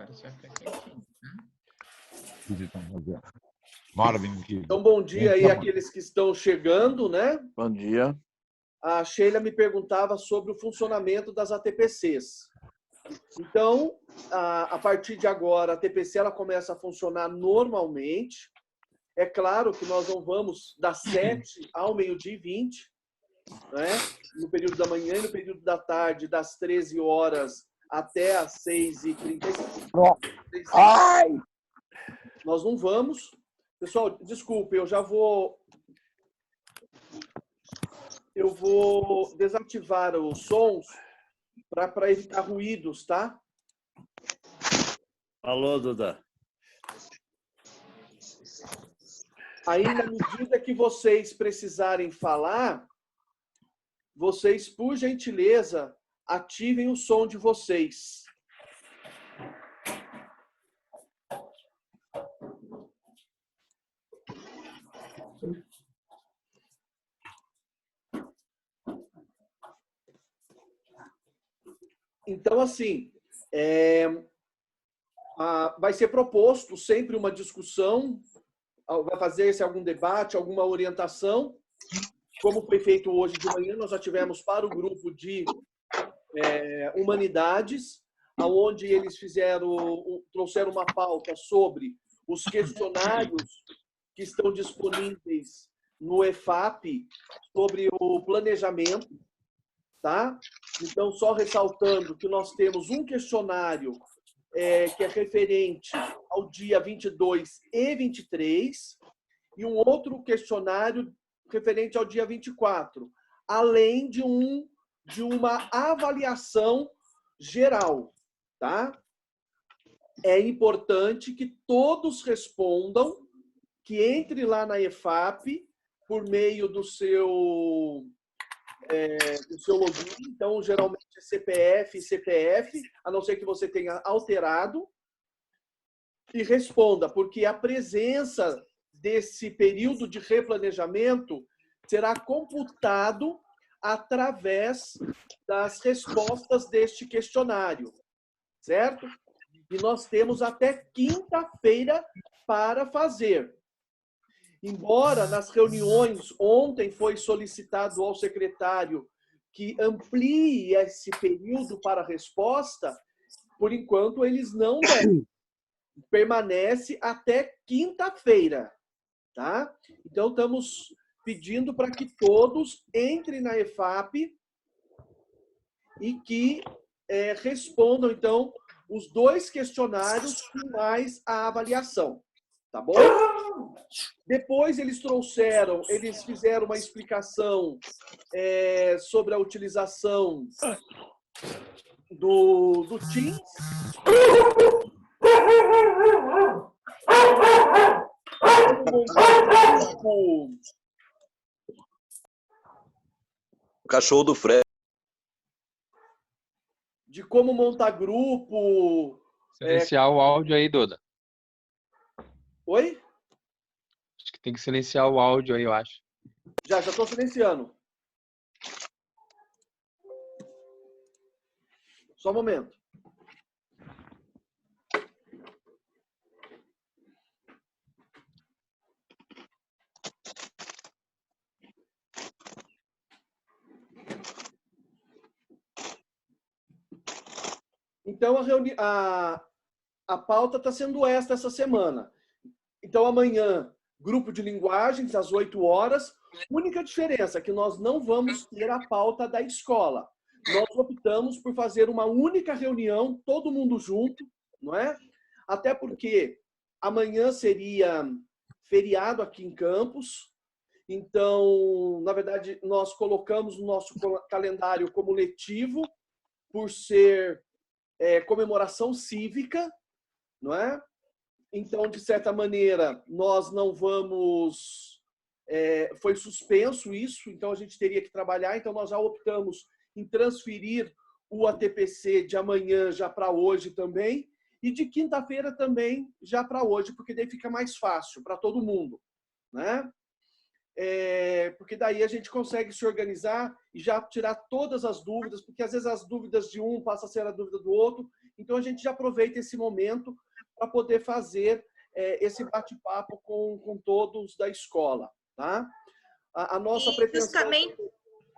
Agora você vai ficar quietinho, tá? Bora, então, bom dia aí àqueles que estão chegando, né? Bom dia. A Sheila me perguntava sobre o funcionamento das ATPCs. Então, a partir de agora, a ATPC ela começa a funcionar normalmente. É claro que nós não vamos das 7 ao meio-dia e 20, né? No período da manhã e no período da tarde, das 13 horas até as 6h35. Ai! Nós não vamos. Pessoal, desculpe, eu vou desativar os sons para evitar ruídos, tá? Alô, Duda. Aí, na medida que vocês precisarem falar, vocês, por gentileza, ativem o som de vocês. Então, assim, vai ser proposto sempre uma discussão, vai fazer-se algum debate, alguma orientação. Como foi feito hoje de manhã, nós já tivemos para o grupo de humanidades, onde eles trouxeram uma pauta sobre os questionários que estão disponíveis no EFAP sobre o planejamento, tá? Então, só ressaltando que nós temos um questionário que é referente ao dia 22 e 23 e um outro questionário referente ao dia 24, além de uma avaliação geral, tá? É importante que todos respondam, que entre lá na EFAP por meio do seu login. Então, geralmente é CPF e CPF, a não ser que você tenha alterado, e responda, porque a presença desse período de replanejamento será computado através das respostas deste questionário, certo? E nós temos até quinta-feira para fazer. Embora nas reuniões ontem foi solicitado ao secretário que amplie esse período para resposta, por enquanto eles não devem. Permanece até quinta-feira, tá? Então estamos pedindo para que todos entrem na EFAP e que respondam então os 2 questionários e mais a avaliação, tá bom? Depois eles fizeram uma explicação sobre a utilização do Teams. O cachorro do Fred. De como montar grupo. Silenciar o áudio aí, Duda. Oi? Acho que tem que silenciar o áudio aí, eu acho. Já estou silenciando. Só um momento. Então, a pauta está sendo essa semana. Então, amanhã, grupo de linguagens, às 8 horas. Única diferença é que nós não vamos ter a pauta da escola. Nós optamos por fazer uma única reunião, todo mundo junto, não é? Até porque amanhã seria feriado aqui em Campos. Então, na verdade, nós colocamos o nosso calendário como letivo, por ser comemoração cívica, não é? Então, de certa maneira, nós não vamos... foi suspenso isso, então a gente teria que trabalhar, então nós já optamos em transferir o ATPC de amanhã já para hoje também, e de quinta-feira também já para hoje, porque daí fica mais fácil para todo mundo, né? Porque daí a gente consegue se organizar e já tirar todas as dúvidas, porque às vezes as dúvidas de um passam a ser a dúvida do outro, Então, a gente já aproveita esse momento para poder fazer esse bate-papo com todos da escola, tá? A nossa pretensão... Justamente...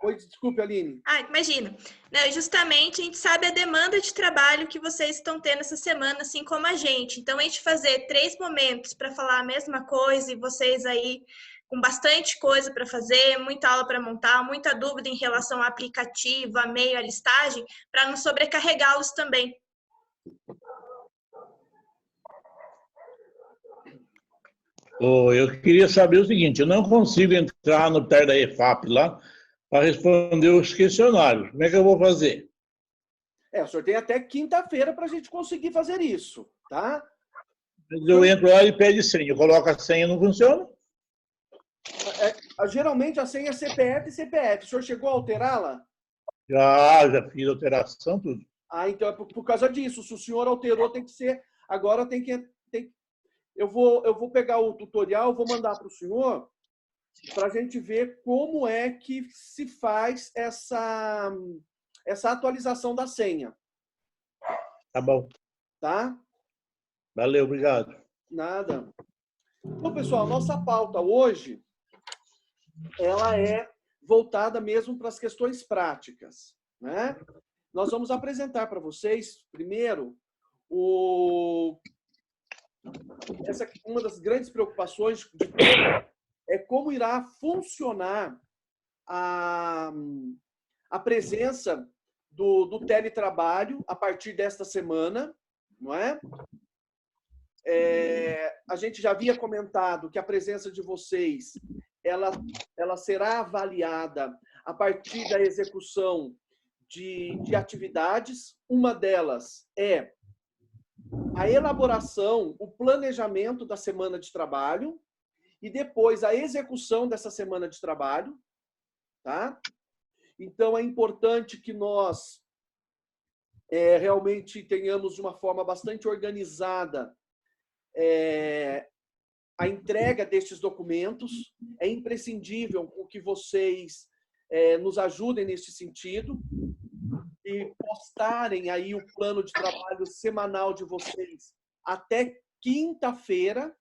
Oi, desculpe, Aline. Imagina. Não, justamente a gente sabe a demanda de trabalho que vocês estão tendo essa semana, assim como a gente. Então, a gente fazer 3 momentos para falar a mesma coisa e vocês aí com bastante coisa para fazer, muita aula para montar, muita dúvida em relação ao aplicativo, a meio, a listagem, para não sobrecarregá-los também. Eu queria saber o seguinte, eu não consigo entrar no TER da EFAP lá para responder os questionários. Como é que eu vou fazer? O senhor tem até quinta-feira para a gente conseguir fazer isso, tá? Eu entro lá e pede senha. Eu coloco a senha e não funciona? Geralmente a senha é CPF e CPF. O senhor chegou a alterá-la? Já fiz alteração, tudo. Então é por causa disso. Se o senhor alterou, tem que ser... Agora tem que... Eu vou pegar o tutorial, vou mandar para o senhor para a gente ver como é que se faz essa atualização da senha. Tá bom. Tá? Valeu, obrigado. Nada. Então, pessoal, nossa pauta hoje, ela é voltada mesmo para as questões práticas, né? Nós vamos apresentar para vocês, primeiro, uma das grandes preocupações de todos é como irá funcionar a presença do teletrabalho a partir desta semana, não é? A gente já havia comentado que a presença de vocês ela será avaliada a partir da execução de atividades. Uma delas é a elaboração, o planejamento da semana de trabalho e depois a execução dessa semana de trabalho, tá? Então, é importante que nós realmente tenhamos de uma forma bastante organizada a entrega destes documentos. É imprescindível que vocês nos ajudem nesse sentido e postarem aí o plano de trabalho semanal de vocês até quinta-feira,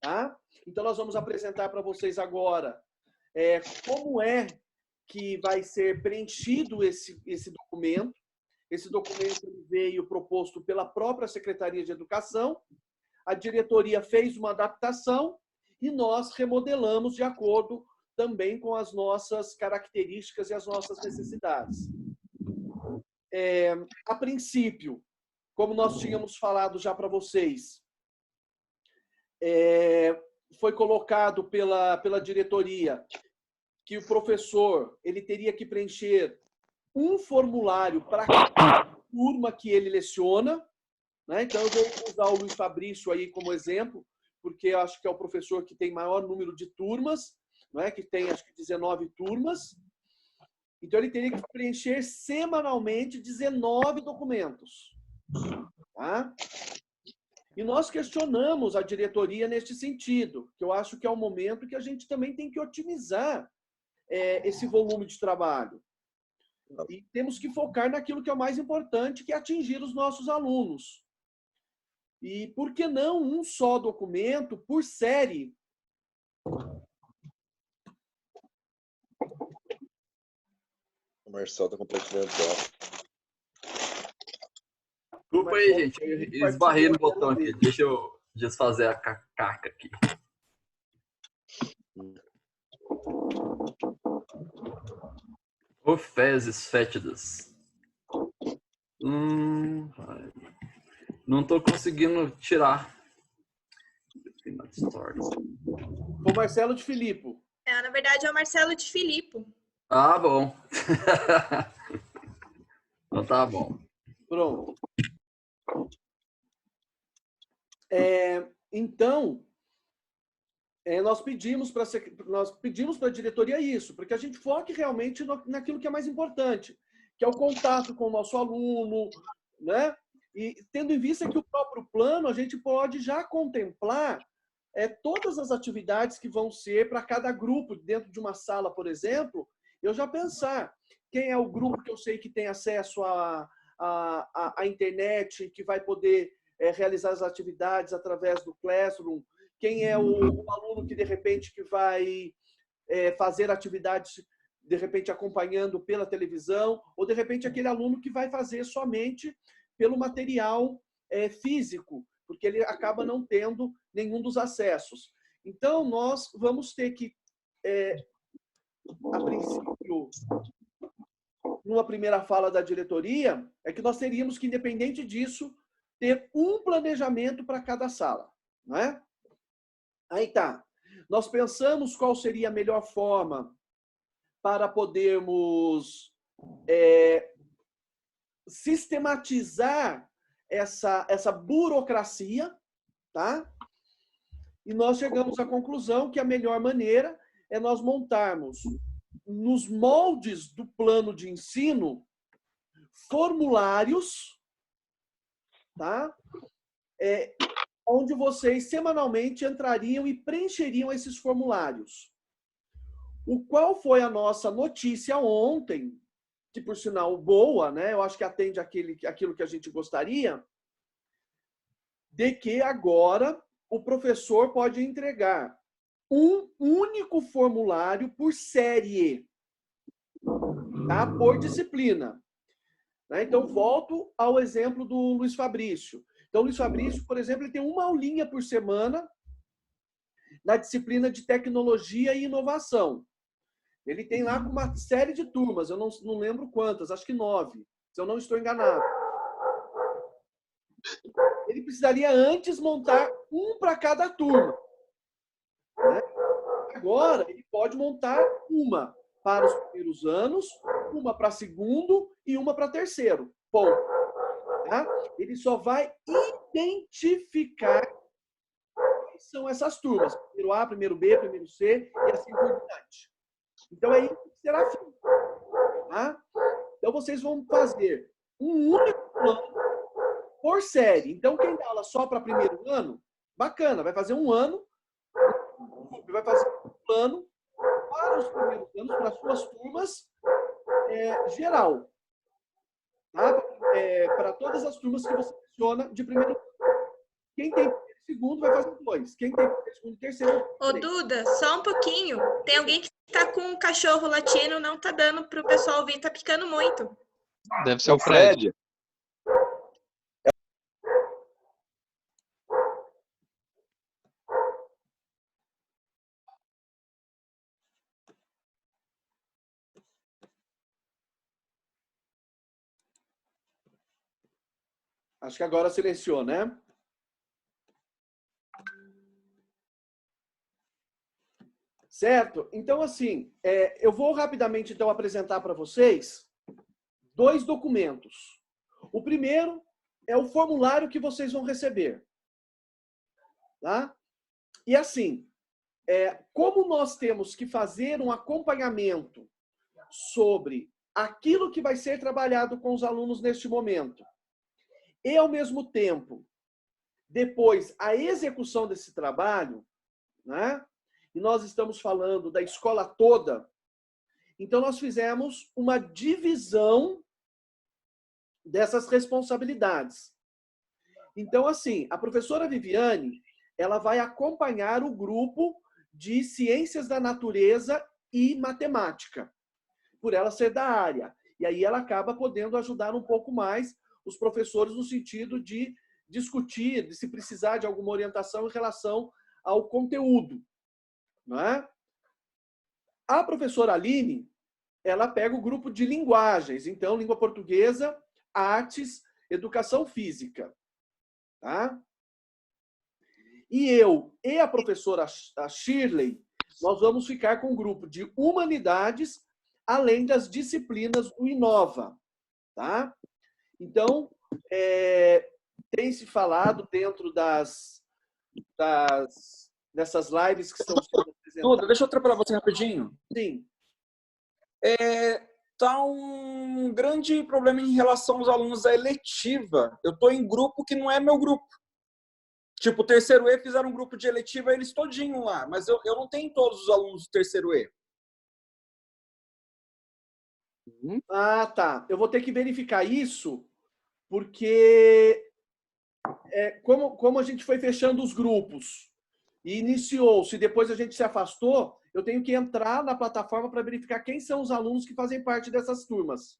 tá? Então, nós vamos apresentar para vocês agora como é que vai ser preenchido esse documento. Esse documento veio proposto pela própria Secretaria de Educação, a diretoria fez uma adaptação e nós remodelamos de acordo também com as nossas características e as nossas necessidades. A princípio, como nós tínhamos falado já para vocês, foi colocado pela diretoria que o professor ele teria que preencher um formulário para cada turma que ele leciona, né? Então, eu vou usar o Luiz Fabrício aí como exemplo, porque eu acho que é o professor que tem maior número de turmas, né? Que tem, acho que, 19 turmas. Então, ele teria que preencher semanalmente 19 documentos. Tá? E nós questionamos a diretoria neste sentido, que eu acho que é um momento que a gente também tem que otimizar esse volume de trabalho. E temos que focar naquilo que é o mais importante, que é atingir os nossos alunos. E por que não um só documento por série? O Marcelo está compartilhando. Desculpa aí, gente. Eu esbarrei no botão aqui. Deixa eu desfazer a caca aqui. O fezes fétidas. Não tô conseguindo tirar. O Marcelo de Filippo. Na verdade, é o Marcelo de Filippo. Ah, bom. Então tá bom. Pronto. Então, nós pedimos para a diretoria isso, porque a gente foque realmente naquilo que é mais importante, que é o contato com o nosso aluno, né? E tendo em vista que o próprio plano, a gente pode já contemplar todas as atividades que vão ser para cada grupo, dentro de uma sala, por exemplo, eu já pensar quem é o grupo que eu sei que tem acesso a internet, que vai poder realizar as atividades através do Classroom, quem é o aluno que, de repente, que vai fazer atividades, de repente, acompanhando pela televisão, ou, de repente, aquele aluno que vai fazer somente pelo material físico, porque ele acaba não tendo nenhum dos acessos. Então, nós vamos ter que, a princípio, numa primeira fala da diretoria, é que nós teríamos que, independente disso, ter um planejamento para cada sala, não é? Aí tá. Nós pensamos qual seria a melhor forma para podermos sistematizar essa burocracia, tá? E nós chegamos à conclusão que a melhor maneira é nós montarmos, nos moldes do plano de ensino, formulários, tá? Onde vocês semanalmente entrariam e preencheriam esses formulários. O qual foi a nossa notícia ontem, que por sinal boa, né? Eu acho que atende aquilo que a gente gostaria, de que agora o professor pode entregar um único formulário por série, tá? Por disciplina. Então, volto ao exemplo do Luiz Fabrício. Então, o Luiz Fabrício, por exemplo, ele tem uma aulinha por semana na disciplina de tecnologia e inovação. Ele tem lá com uma série de turmas, eu não lembro quantas, acho que 9, se eu não estou enganado. Ele precisaria antes montar um para cada turma, né? Agora, ele pode montar uma para os primeiros anos, uma para segundo e uma para terceiro. Ponto. Tá? Ele só vai identificar quais são essas turmas. Primeiro A, primeiro B, primeiro C e assim por diante. Então, é isso que será feito. Tá? Então, vocês vão fazer um único plano por série. Então, quem dá aula só para primeiro ano, bacana, vai fazer um ano, vai fazer um plano para os primeiros anos, para as suas turmas, geral. Tá? Para todas as turmas que você menciona de primeiro ano. Quem tem primeiro e segundo vai fazer 2. Quem tem primeiro, segundo e terceiro... Ô, Duda, só um pouquinho. Tem alguém que está com um cachorro latindo, não está dando para o pessoal ouvir, está picando muito. Deve ser o Fred. Acho que agora silenciou, né? Certo? Então, assim, eu vou rapidamente, então, apresentar para vocês 2 documentos. O primeiro é o formulário que vocês vão receber. Tá? E, assim, como nós temos que fazer um acompanhamento sobre aquilo que vai ser trabalhado com os alunos neste momento, e, ao mesmo tempo, depois, a execução desse trabalho, né? E nós estamos falando da escola toda, então nós fizemos uma divisão dessas responsabilidades. Então, assim, a professora Viviane, ela vai acompanhar o grupo de Ciências da Natureza e Matemática, por ela ser da área. E aí ela acaba podendo ajudar um pouco mais os professores no sentido de discutir, de se precisar de alguma orientação em relação ao conteúdo. Não é? A professora Aline, ela pega o grupo de linguagens, então, língua portuguesa, artes, educação física. Tá? E eu e a professora Shirley, nós vamos ficar com o grupo de humanidades, além das disciplinas do Inova. Tá? Então, tem se falado dentro dessas lives que estão sendo apresentadas. Duda, deixa eu atrapalhar você rapidinho. Sim. Tá um grande problema em relação aos alunos da eletiva. Eu estou em grupo que não é meu grupo. Tipo, o terceiro E fizeram um grupo de eletiva, eles todinho lá. Mas eu não tenho todos os alunos do terceiro E. Ah, tá. Eu vou ter que verificar isso porque como a gente foi fechando os grupos e iniciou-se, depois a gente se afastou, eu tenho que entrar na plataforma para verificar quem são os alunos que fazem parte dessas turmas.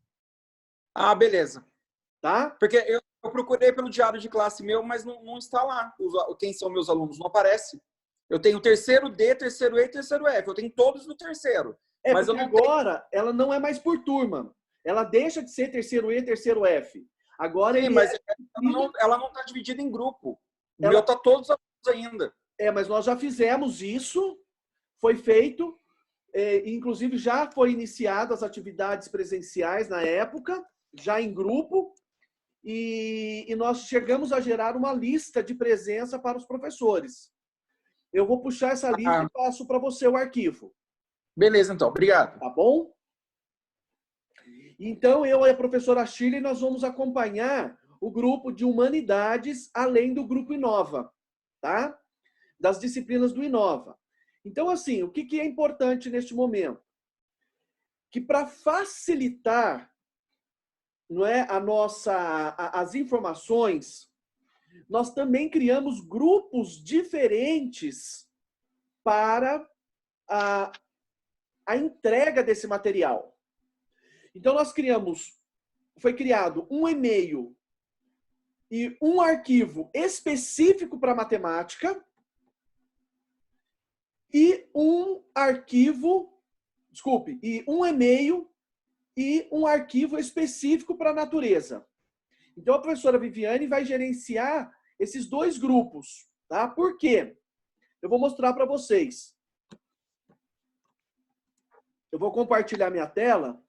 Ah, beleza. Tá? Porque eu procurei pelo diário de classe meu, mas não está lá quem são meus alunos, não aparece. Eu tenho terceiro D, terceiro E e terceiro F. Eu tenho todos no terceiro. Mas porque agora ela não é mais por turma. Ela deixa de ser terceiro E, terceiro F. Agora sim, mas ela não está dividida em grupo. O meu está todos os alunos ainda. Mas nós já fizemos isso, foi feito, inclusive já foi iniciado as atividades presenciais na época, já em grupo, e nós chegamos a gerar uma lista de presença para os professores. Eu vou puxar essa lista e passo para você o arquivo. Beleza, então. Obrigado. Tá bom? Então, eu e a professora Shirley, nós vamos acompanhar o grupo de Humanidades, além do grupo Inova, tá? Das disciplinas do Inova. Então, assim, o que é importante neste momento? Que para facilitar, não é, as informações, nós também criamos grupos diferentes para a entrega desse material. Então, foi criado um e-mail e um arquivo específico para matemática e um e-mail e um arquivo específico para natureza. Então, a professora Viviane vai gerenciar esses dois grupos, tá? Por quê? Eu vou mostrar para vocês. Eu vou compartilhar minha tela.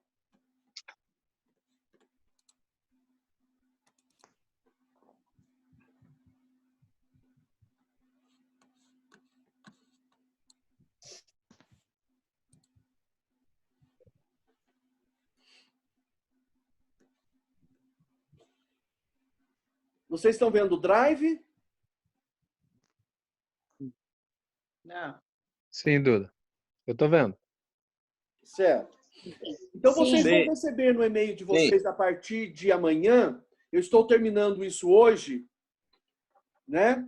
Vocês estão vendo o Drive? Não. Sim, Duda. Eu tô vendo. Certo. Então, vocês vão receber no e-mail de vocês a partir de amanhã. Eu estou terminando isso hoje, né?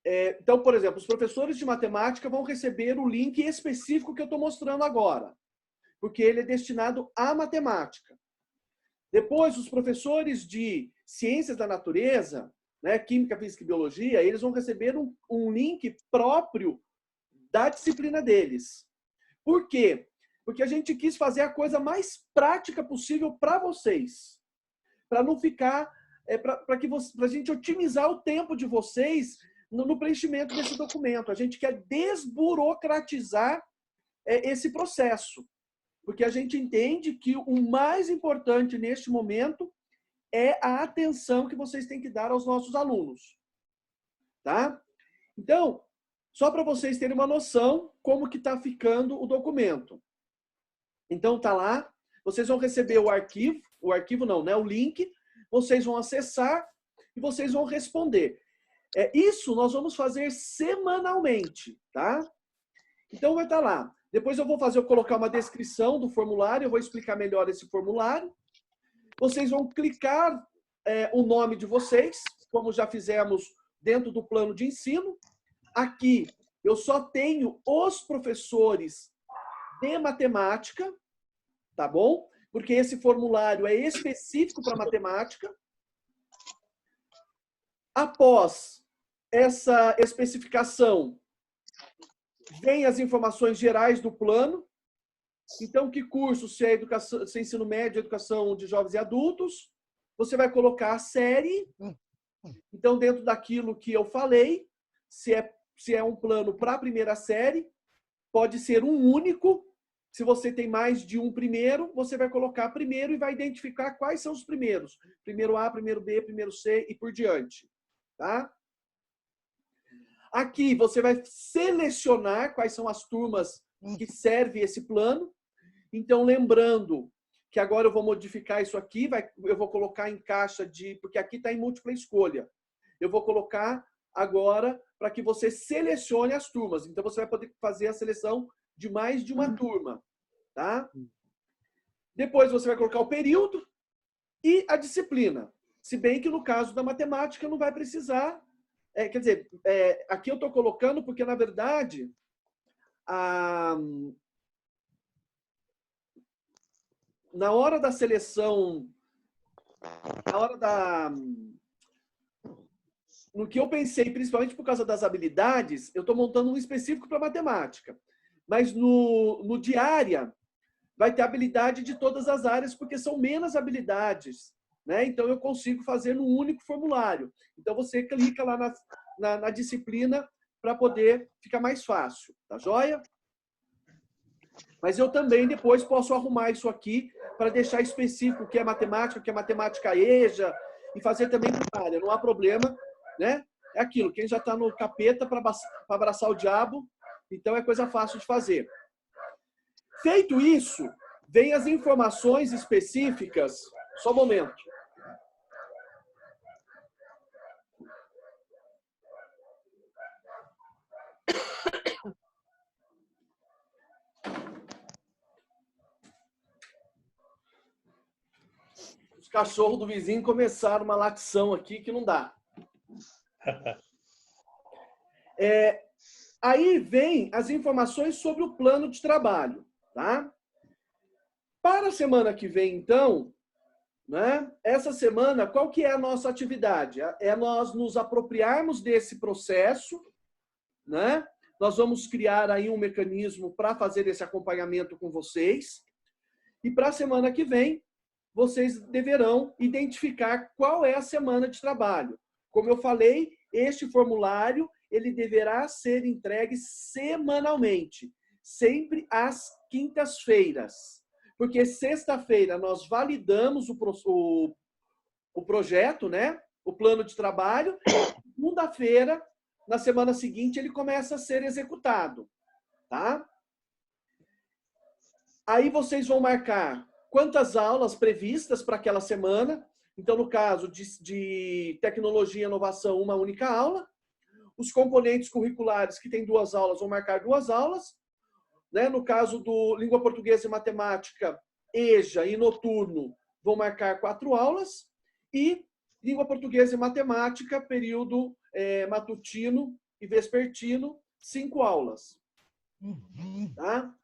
Então, por exemplo, os professores de matemática vão receber o link específico que eu estou mostrando agora, porque ele é destinado à matemática. Depois, os professores de ciências da natureza, né, química, física e biologia, eles vão receber um link próprio da disciplina deles. Por quê? Porque a gente quis fazer a coisa mais prática possível para vocês. Para não ficar... para a gente otimizar o tempo de vocês no preenchimento desse documento. A gente quer desburocratizar esse processo. Porque a gente entende que o mais importante neste momento é a atenção que vocês têm que dar aos nossos alunos. Tá? Então, só para vocês terem uma noção como que está ficando o documento. Então, tá lá. Vocês vão receber o arquivo não, né? O link. Vocês vão acessar e vocês vão responder. Isso nós vamos fazer semanalmente, tá? Então, vai estar lá. Depois eu vou colocar uma descrição do formulário, eu vou explicar melhor esse formulário. Vocês vão clicar o nome de vocês, como já fizemos dentro do plano de ensino. Aqui eu só tenho os professores de matemática, tá bom? Porque esse formulário é específico para matemática. Após essa especificação, vem as informações gerais do plano. Então, que curso, se é ensino médio, educação de jovens e adultos. Você vai colocar a série. Então, dentro daquilo que eu falei, se é um plano para a primeira série, pode ser um único. Se você tem mais de um primeiro, você vai colocar primeiro e vai identificar quais são os primeiros. Primeiro A, primeiro B, primeiro C e por diante. Tá? Aqui você vai selecionar quais são as turmas que servem esse plano. Então, lembrando que agora eu vou modificar isso aqui, eu vou colocar em caixa porque aqui está em múltipla escolha. Eu vou colocar agora para que você selecione as turmas. Então, você vai poder fazer a seleção de mais de uma turma. Tá? Depois você vai colocar o período e a disciplina. Se bem que no caso da matemática não vai precisar. Quer dizer, aqui eu estou colocando porque, na verdade, na hora da seleção, no que eu pensei, principalmente por causa das habilidades, eu estou montando um específico para matemática. Mas no diária, vai ter habilidade de todas as áreas, porque são menos habilidades, né? Então, eu consigo fazer num único formulário. Então, você clica lá na disciplina para poder ficar mais fácil, tá joia? Mas eu também depois posso arrumar isso aqui para deixar específico o que é matemática EJA, e fazer também por área, não há problema, né? É aquilo, quem já está no capeta para abraçar o diabo, então é coisa fácil de fazer. Feito isso, vem as informações específicas. Só um momento. Os cachorros do vizinho começaram uma latição aqui que não dá. Aí vem as informações sobre o plano de trabalho, tá? Para a semana que vem, então, né? Essa semana, qual que é a nossa atividade? É nós nos apropriarmos desse processo, né? Nós vamos criar aí um mecanismo para fazer esse acompanhamento com vocês. E para a semana que vem, vocês deverão identificar qual é a semana de trabalho. Como eu falei, este formulário ele deverá ser entregue semanalmente, sempre às quintas-feiras. Porque sexta-feira nós validamos o projeto, né? O plano de trabalho. Segunda-feira, na semana seguinte, ele começa a ser executado. Tá? Aí vocês vão marcar quantas aulas previstas para aquela semana. Então, no caso de tecnologia e inovação, uma única aula. Os componentes curriculares, que tem 2 aulas, vão marcar 2 aulas. Né? No caso do língua portuguesa e matemática, EJA e noturno, vão marcar 4 aulas. E língua portuguesa e matemática, período matutino e vespertino, 5 aulas. Tá?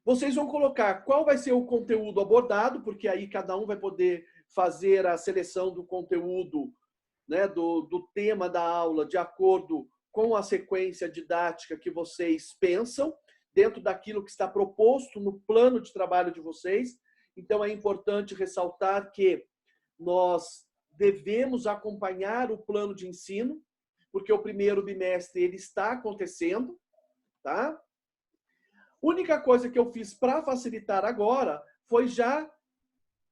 Vocês vão colocar qual vai ser o conteúdo abordado, porque aí cada um vai poder fazer a seleção do conteúdo, né, do tema da aula de acordo com a sequência didática que vocês pensam, dentro daquilo que está proposto no plano de trabalho de vocês. Então, é importante ressaltar que nós devemos acompanhar o plano de ensino, porque o primeiro bimestre ele está acontecendo, tá? Única coisa que eu fiz para facilitar agora foi já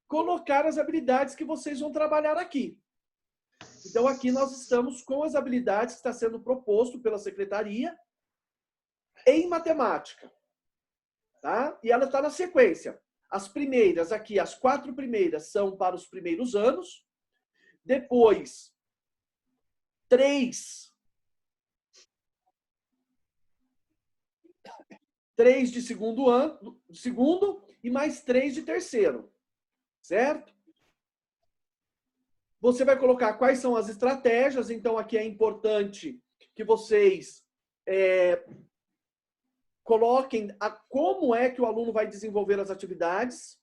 colocar as habilidades que vocês vão trabalhar aqui. Então, aqui nós estamos com as habilidades que está sendo proposto pela secretaria em matemática. Tá? E ela está na sequência. As primeiras aqui, as 4 primeiras, são para os primeiros anos. Depois, 3 de segundo ano, e mais 3 de terceiro. Certo? Você vai colocar quais são as estratégias. Então, aqui é importante que vocês coloquem como é que o aluno vai desenvolver as atividades.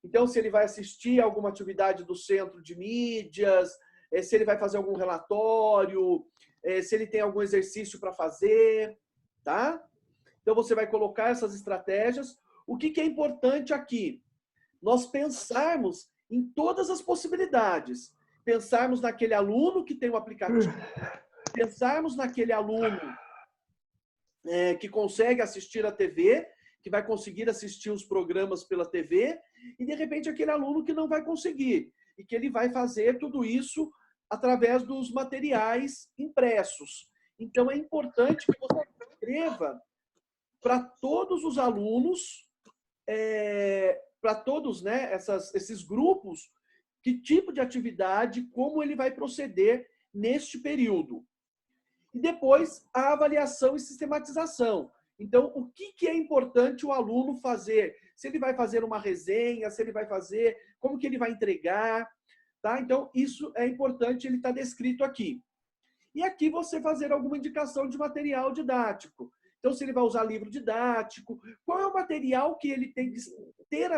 Então, se ele vai assistir a alguma atividade do centro de mídias, se ele vai fazer algum relatório, se ele tem algum exercício para fazer, tá? Então, você vai colocar essas estratégias. O que é importante aqui? Nós pensarmos em todas as possibilidades. Pensarmos naquele aluno que tem o aplicativo, pensarmos naquele aluno que consegue assistir a TV, que vai conseguir assistir os programas pela TV, e, de repente, aquele aluno que não vai conseguir, e que ele vai fazer tudo isso através dos materiais impressos. Então, é importante que você escreva para todos os alunos, para todos, né, esses grupos, que tipo de atividade, como ele vai proceder neste período. E depois, a avaliação e sistematização. Então, o que é importante o aluno fazer? Se ele vai fazer uma resenha, se ele vai fazer, como que ele vai entregar, Tá? Então, isso é importante, ele está descrito aqui. E aqui você fazer alguma indicação de material didático. Então, se ele vai usar livro didático, qual é o material que ele tem que ter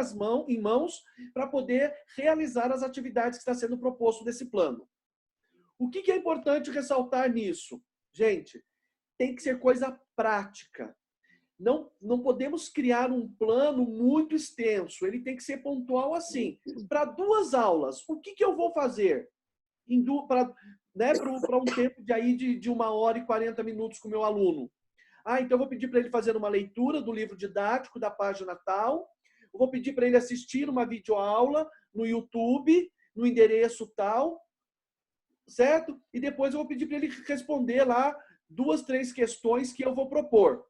em mãos para poder realizar as atividades que está sendo proposto desse plano. O que é importante ressaltar nisso? Gente, tem que ser coisa prática. Não podemos criar um plano muito extenso. Ele tem que ser pontual assim. Para 2 aulas, o que eu vou fazer? Para um tempo de 1h40 com o meu aluno. Então eu vou pedir para ele fazer uma leitura do livro didático da página tal. Eu vou pedir para ele assistir uma videoaula no YouTube, no endereço tal. Certo? E depois eu vou pedir para ele responder lá 2, 3 questões que eu vou propor.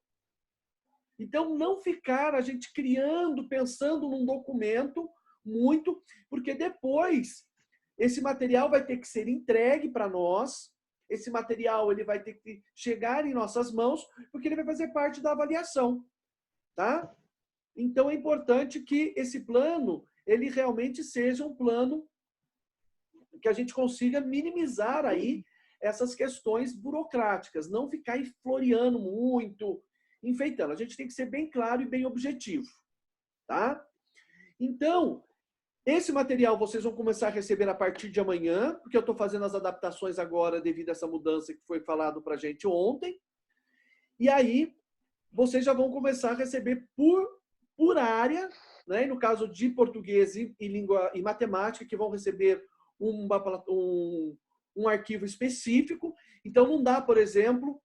Então, não ficar a gente criando, pensando num documento muito, porque depois esse material vai ter que ser entregue para nós, esse material ele vai ter que chegar em nossas mãos, porque ele vai fazer parte da avaliação. Tá? Então, é importante que esse plano, ele realmente seja um plano que a gente consiga minimizar aí essas questões burocráticas, não ficar floreando muito, enfeitando. A gente tem que ser bem claro e bem objetivo, tá? Então, esse material vocês vão começar a receber a partir de amanhã, porque eu estou fazendo as adaptações agora devido a essa mudança que foi falado para a gente ontem. E aí, vocês já vão começar a receber por área, né? E no caso de português e língua e matemática, que vão receber um arquivo específico. Então, não dá, por exemplo,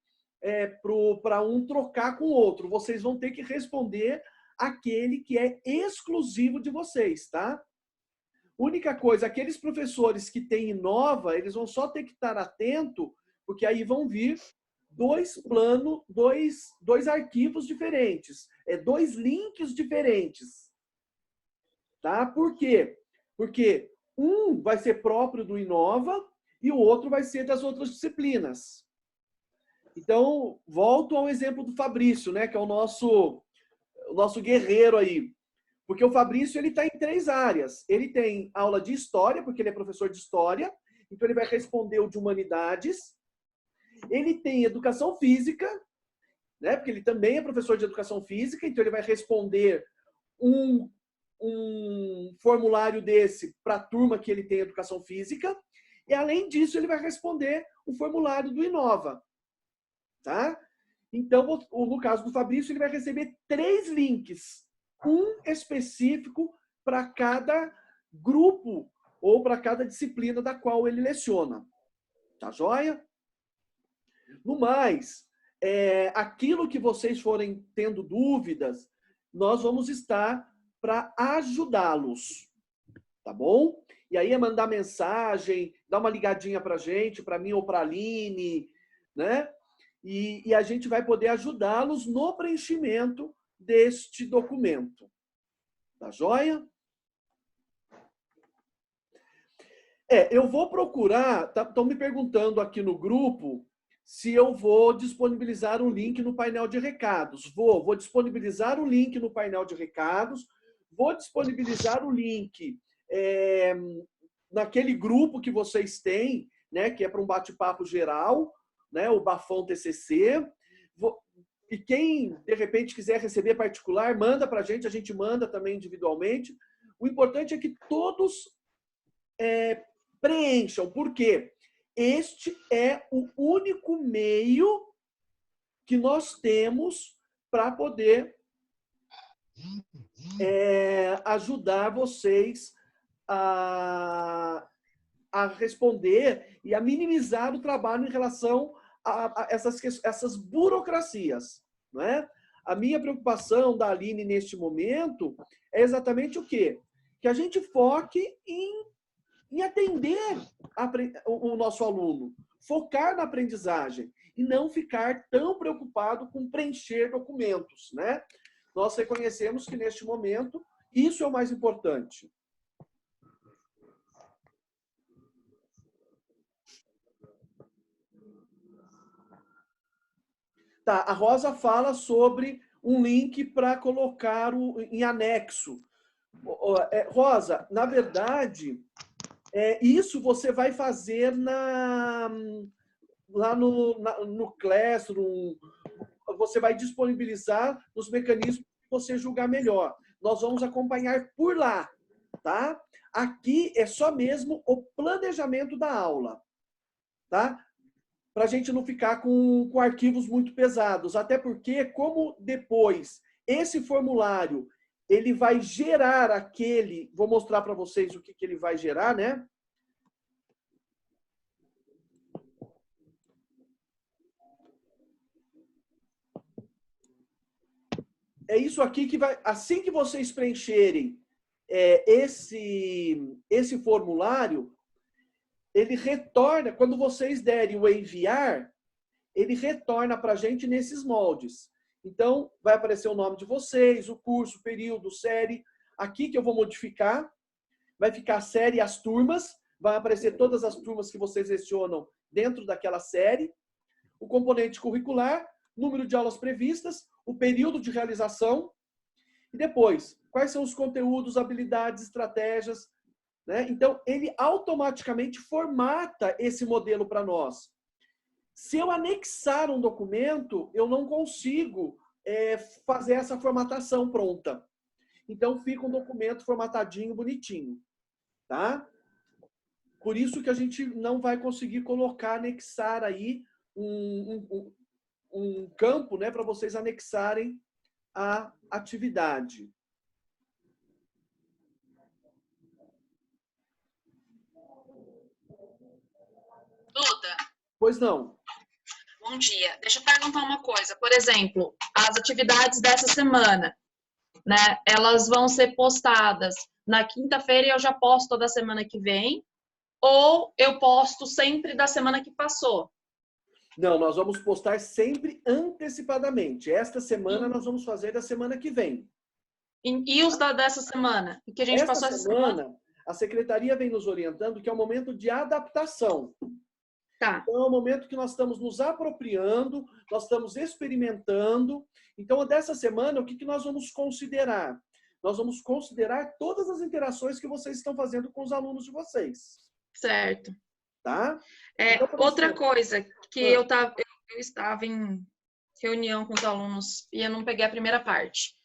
para um trocar com o outro. Vocês vão ter que responder aquele que é exclusivo de vocês, tá? Única coisa, aqueles professores que têm Inova, eles vão só ter que estar atento, porque aí vão vir 2 arquivos diferentes, 2 links diferentes. Tá? Por quê? Porque um vai ser próprio do Inova e o outro vai ser das outras disciplinas. Então, volto ao exemplo do Fabrício, né, que é o nosso guerreiro aí. Porque o Fabrício ele está em 3 áreas. Ele tem aula de história, porque ele é professor de história, então ele vai responder o de humanidades. Ele tem educação física, né, porque ele também é professor de educação física, então ele vai responder um formulário desse para a turma que ele tem educação física. E, além disso, ele vai responder o formulário do Inova. Tá? Então, no caso do Fabrício, ele vai receber 3 links. Um específico para cada grupo ou para cada disciplina da qual ele leciona. Tá joia? No mais, aquilo que vocês forem tendo dúvidas, nós vamos estar para ajudá-los. Tá bom? E aí é mandar mensagem, dar uma ligadinha para a gente, para mim ou para a Aline, né? E a gente vai poder ajudá-los no preenchimento deste documento. Tá joia? Eu vou procurar, estão me perguntando aqui no grupo se eu vou disponibilizar um link no painel de recados. Vou disponibilizar o link no painel de recados, vou disponibilizar o link naquele grupo que vocês têm, né, que é para um bate-papo geral, né, o Bafão TCC. E quem, de repente, quiser receber particular, manda para a gente manda também individualmente. O importante é que todos preencham. Por quê? Este é o único meio que nós temos para poder ajudar vocês a responder e a minimizar o trabalho em relação a essas burocracias. Não é? A minha preocupação da Aline neste momento é exatamente o quê? Que a gente foque em atender o nosso aluno, focar na aprendizagem e não ficar tão preocupado com preencher documentos. Né? Nós reconhecemos que, neste momento, isso é o mais importante. Tá, a Rosa fala sobre um link para colocar em anexo. Rosa, na verdade, Isso você vai fazer lá no Classroom, você vai disponibilizar os mecanismos que você julgar melhor. Nós vamos acompanhar por lá, tá? Aqui é só mesmo o planejamento da aula, tá? Para a gente não ficar com arquivos muito pesados. Até porque, como depois esse formulário ele vai gerar aquele... Vou mostrar para vocês o que ele vai gerar, né? É isso aqui que vai... Assim que vocês preencherem esse formulário, ele retorna, quando vocês derem o enviar, ele retorna para a gente nesses moldes. Então, vai aparecer o nome de vocês, o curso, o período, série. Aqui que eu vou modificar, vai ficar a série e as turmas, vai aparecer todas as turmas que vocês lecionam dentro daquela série, o componente curricular, número de aulas previstas, o período de realização, e depois, quais são os conteúdos, habilidades, estratégias, né? Então, ele automaticamente formata esse modelo para nós. Se eu anexar um documento, eu não consigo fazer essa formatação pronta. Então, fica um documento formatadinho, bonitinho. Tá? Por isso que a gente não vai conseguir colocar, anexar aí um campo, né, para vocês anexarem a atividade. Duda. Pois não. Bom dia. Deixa eu perguntar uma coisa. Por exemplo, as atividades dessa semana, né? Elas vão ser postadas na quinta-feira e eu já posto da semana que vem? Ou eu posto sempre da semana que passou? Não, nós vamos postar sempre antecipadamente. Esta semana nós vamos fazer da semana que vem. E os dessa semana? Que a gente passou essa semana? A secretaria vem nos orientando que é um momento de adaptação. Tá. Então, é um momento que nós estamos nos apropriando, nós estamos experimentando. Então, dessa semana, o que nós vamos considerar? Nós vamos considerar todas as interações que vocês estão fazendo com os alunos de vocês. Certo. Tá? Então, outra coisa, que eu estava em reunião com os alunos e eu não peguei a primeira parte.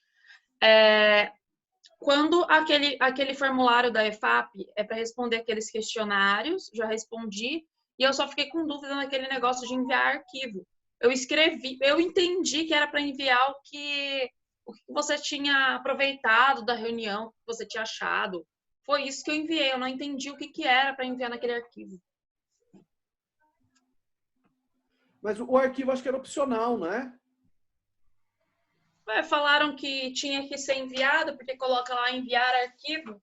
Quando aquele formulário da EFAP é para responder aqueles questionários, já respondi, e eu só fiquei com dúvida naquele negócio de enviar arquivo. Eu escrevi, eu entendi que era para enviar o que você tinha aproveitado da reunião, o que você tinha achado. Foi isso que eu enviei, eu não entendi o que era para enviar naquele arquivo. Mas o arquivo acho que era opcional, não é? Falaram que tinha que ser enviado, porque coloca lá enviar arquivo.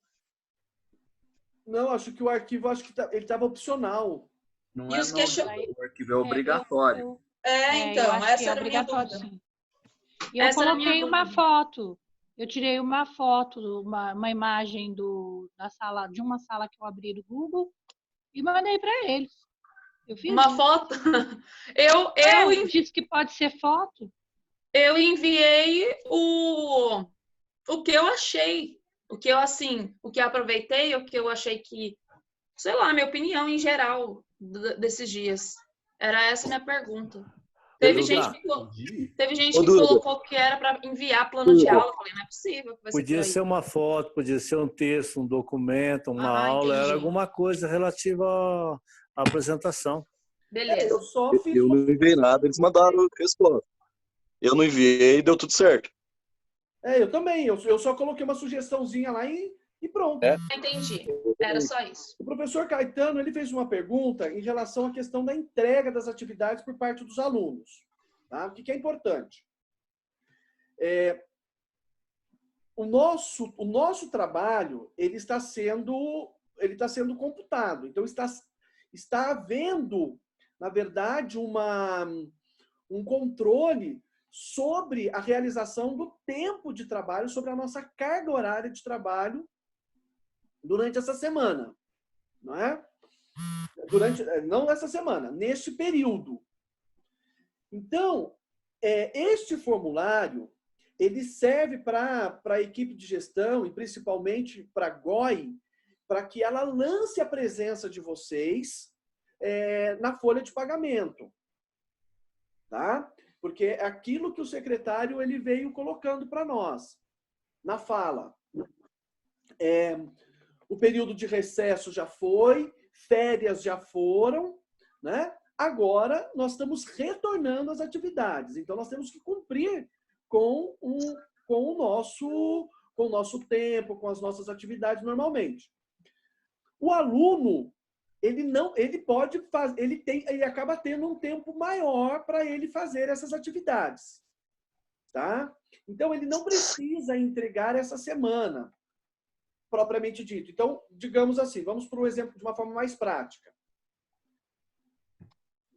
Não, acho que o arquivo ele estava opcional. Não e os questionários? O arquivo é obrigatório. Então, essa era a minha dúvida. Sim. E eu coloquei uma foto. Eu tirei uma foto, uma imagem de uma sala que eu abri do Google e mandei para eles. Eu fiz uma foto? Eu disse que pode ser foto. Eu enviei o que eu achei. O que eu aproveitei, o que eu achei que, sei lá, minha opinião em geral desses dias. Era essa a minha pergunta. Teve gente que colocou que era para enviar plano de aula. Eu falei, não é possível. Podia ser uma foto, podia ser um texto, um documento, uma aula, era alguma coisa relativa à apresentação. Beleza. Eu não enviei nada, eles mandaram resposta. Eu não enviei e deu tudo certo. Eu também. Eu só coloquei uma sugestãozinha lá e pronto. Entendi. Era só isso. O professor Caetano ele fez uma pergunta em relação à questão da entrega das atividades por parte dos alunos. Tá? O que é importante? O nosso trabalho ele está sendo computado. Então, está havendo, na verdade, um controle sobre a realização do tempo de trabalho, sobre a nossa carga horária de trabalho durante essa semana, não é? Não essa semana, neste período. Então, este formulário, ele serve para a equipe de gestão e principalmente para a GOI, para que ela lance a presença de vocês na folha de pagamento. Tá? Porque é aquilo que o secretário ele veio colocando para nós, na fala. O período de recesso já foi, férias já foram, né? Agora nós estamos retornando às atividades. Então nós temos que cumprir com o nosso tempo, com as nossas atividades normalmente. O aluno, ele acaba tendo um tempo maior para ele fazer essas atividades, tá? Então ele não precisa entregar essa semana, propriamente dito. Então, digamos assim, vamos para um exemplo de uma forma mais prática.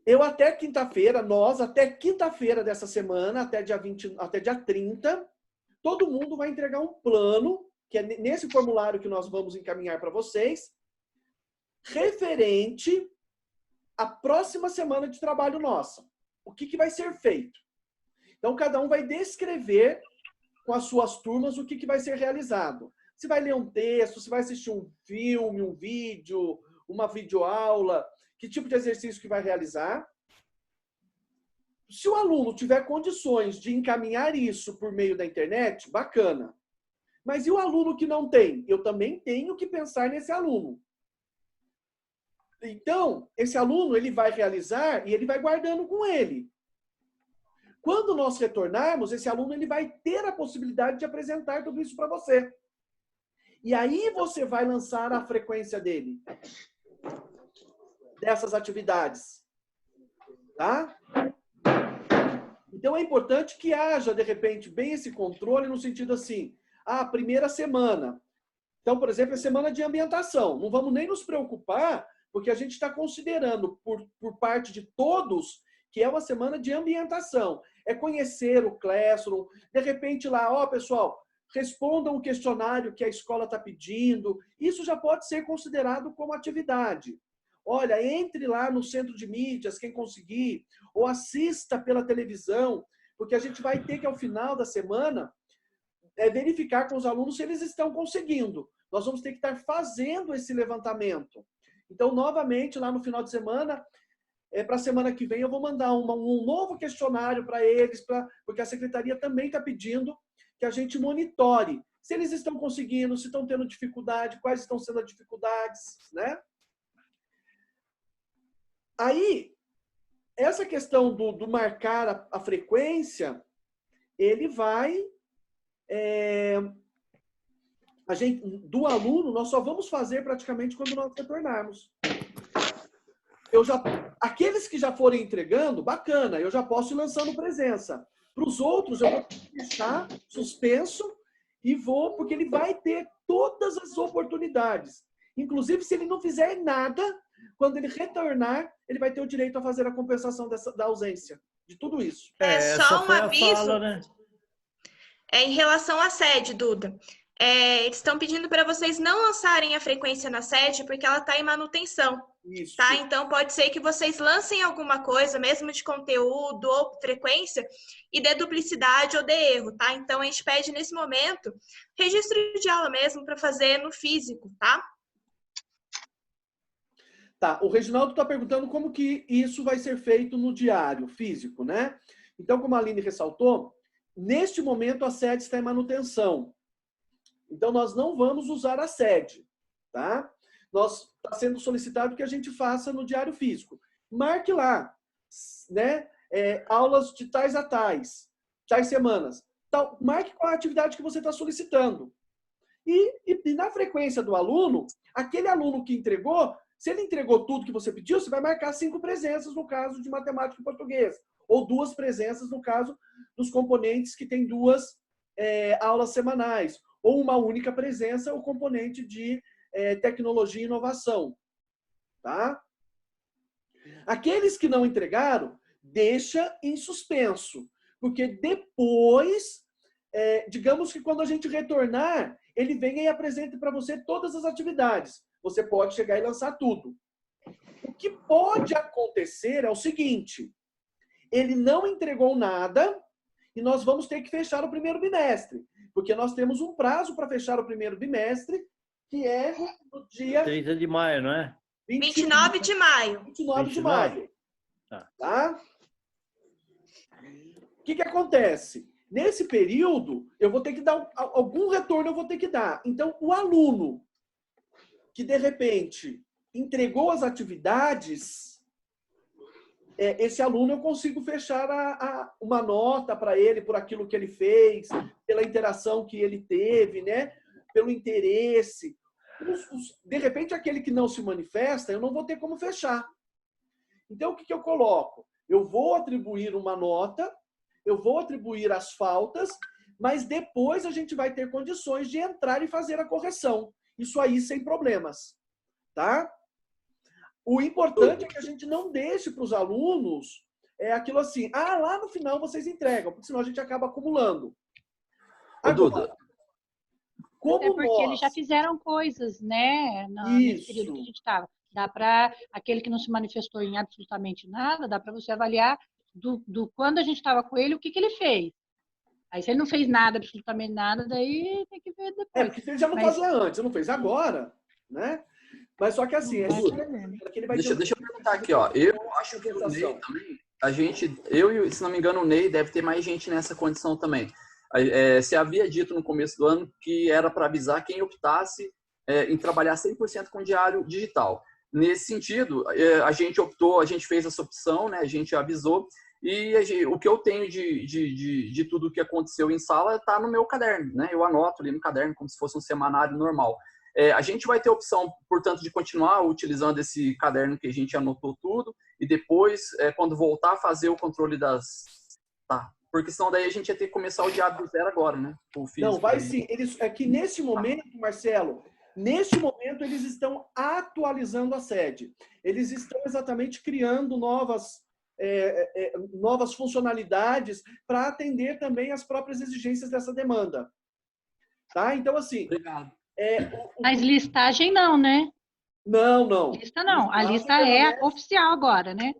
Nós até quinta-feira dessa semana, até dia 30, todo mundo vai entregar um plano, que é nesse formulário que nós vamos encaminhar para vocês, referente à próxima semana de trabalho nossa. O que vai ser feito? Então, cada um vai descrever com as suas turmas o que vai ser realizado. Se vai ler um texto, se vai assistir um filme, um vídeo, uma videoaula, que tipo de exercício que vai realizar. Se o aluno tiver condições de encaminhar isso por meio da internet, bacana. Mas e o aluno que não tem? Eu também tenho que pensar nesse aluno. Então, esse aluno ele vai realizar e ele vai guardando com ele. Quando nós retornarmos, esse aluno ele vai ter a possibilidade de apresentar tudo isso para você. E aí você vai lançar a frequência dele, dessas atividades. Tá? Então é importante que haja, de repente, bem esse controle no sentido assim, a primeira semana. Então, por exemplo, é semana de ambientação. Não vamos nem nos preocupar, porque a gente está considerando, por parte de todos, que é uma semana de ambientação. É conhecer o Classroom, de repente lá, pessoal, respondam o questionário que a escola está pedindo. Isso já pode ser considerado como atividade. Olha, entre lá no centro de mídias, quem conseguir, ou assista pela televisão, porque a gente vai ter que, ao final da semana, verificar com os alunos se eles estão conseguindo. Nós vamos ter que estar fazendo esse levantamento. Então, novamente, lá no final de semana, para a semana que vem, eu vou mandar um novo questionário para eles, porque a secretaria também está pedindo que a gente monitore se eles estão conseguindo, se estão tendo dificuldade, quais estão sendo as dificuldades, né? Aí, essa questão do marcar a frequência, ele vai... do aluno, nós só vamos fazer praticamente quando nós retornarmos. Aqueles que já forem entregando, bacana, eu já posso ir lançando presença. Para os outros, eu vou deixar suspenso e porque ele vai ter todas as oportunidades. Inclusive, se ele não fizer nada, quando ele retornar, ele vai ter o direito a fazer a compensação da ausência, de tudo isso. Só um aviso. Fala, né? Em relação à sede, Duda. Eles estão pedindo para vocês não lançarem a frequência na sede, porque ela está em manutenção. Isso. Tá? Então, pode ser que vocês lancem alguma coisa, mesmo de conteúdo ou frequência, e dê duplicidade ou dê erro, tá? Então, a gente pede, nesse momento, registro de aula mesmo para fazer no físico, tá? Tá, o Reginaldo está perguntando como que isso vai ser feito no diário físico, né? Então, como a Aline ressaltou, neste momento a sede está em manutenção. Então, nós não vamos usar a sede, tá? Está sendo solicitado que a gente faça no diário físico. Marque lá, né? Aulas de tais a tais semanas. Então, marque qual a atividade que você está solicitando. E na frequência do aluno, aquele aluno que entregou, se ele entregou tudo que você pediu, você vai marcar 5 presenças no caso de matemática e português. Ou 2 presenças no caso dos componentes que tem 2 aulas semanais. Ou uma única presença, o componente de tecnologia e inovação. Tá? Aqueles que não entregaram, deixa em suspenso. Porque depois, digamos que quando a gente retornar, ele venha e apresente para você todas as atividades. Você pode chegar e lançar tudo. O que pode acontecer é o seguinte: ele não entregou nada e nós vamos ter que fechar o primeiro bimestre. Porque nós temos um prazo para fechar o primeiro bimestre que é no dia 30 de maio, não é? 29 de maio. 29 de maio. Tá? O que acontece? Nesse período, eu vou ter que dar algum retorno, eu vou ter que dar. Então, o aluno que, de repente, entregou as atividades, esse aluno eu consigo fechar uma nota para ele por aquilo que ele fez, pela interação que ele teve, né? Pelo interesse. De repente, aquele que não se manifesta, eu não vou ter como fechar. Então, o que eu coloco? Eu vou atribuir uma nota, eu vou atribuir as faltas, mas depois a gente vai ter condições de entrar e fazer a correção. Isso aí sem problemas, tá? O importante é que a gente não deixe para os alunos aquilo assim, lá no final vocês entregam, porque senão a gente acaba acumulando. Duda. Porque eles já fizeram coisas, né? Nesse período que a gente estava. Dá para aquele que não se manifestou em absolutamente nada, dá para você avaliar do quando a gente estava com ele, o que ele fez. Aí se ele não fez nada, absolutamente nada, daí tem que ver depois. Porque ele já não fazia antes, não fez agora, né? Mas só que assim, deixa eu perguntar aqui, ó. Eu acho que o Ney também, se não me engano, o Ney deve ter mais gente nessa condição também. Você havia dito no começo do ano que era para avisar quem optasse em trabalhar 100% com diário digital. Nesse sentido, a gente fez essa opção, né? A gente avisou, e o que eu tenho de tudo que aconteceu em sala está no meu caderno, né? Eu anoto ali no caderno como se fosse um semanário normal. A gente vai ter a opção, portanto, de continuar utilizando esse caderno que a gente anotou tudo, e depois, quando voltar a fazer o controle porque senão daí a gente ia ter que começar o diário do zero agora, né? Não, vai sim. É que nesse momento, Marcelo, eles estão atualizando a sede. Eles estão exatamente criando novas funcionalidades para atender também as próprias exigências dessa demanda. Tá? Então, assim... Obrigado. Mas listagem não, né? Não. Lista não. A lista é oficial agora, né?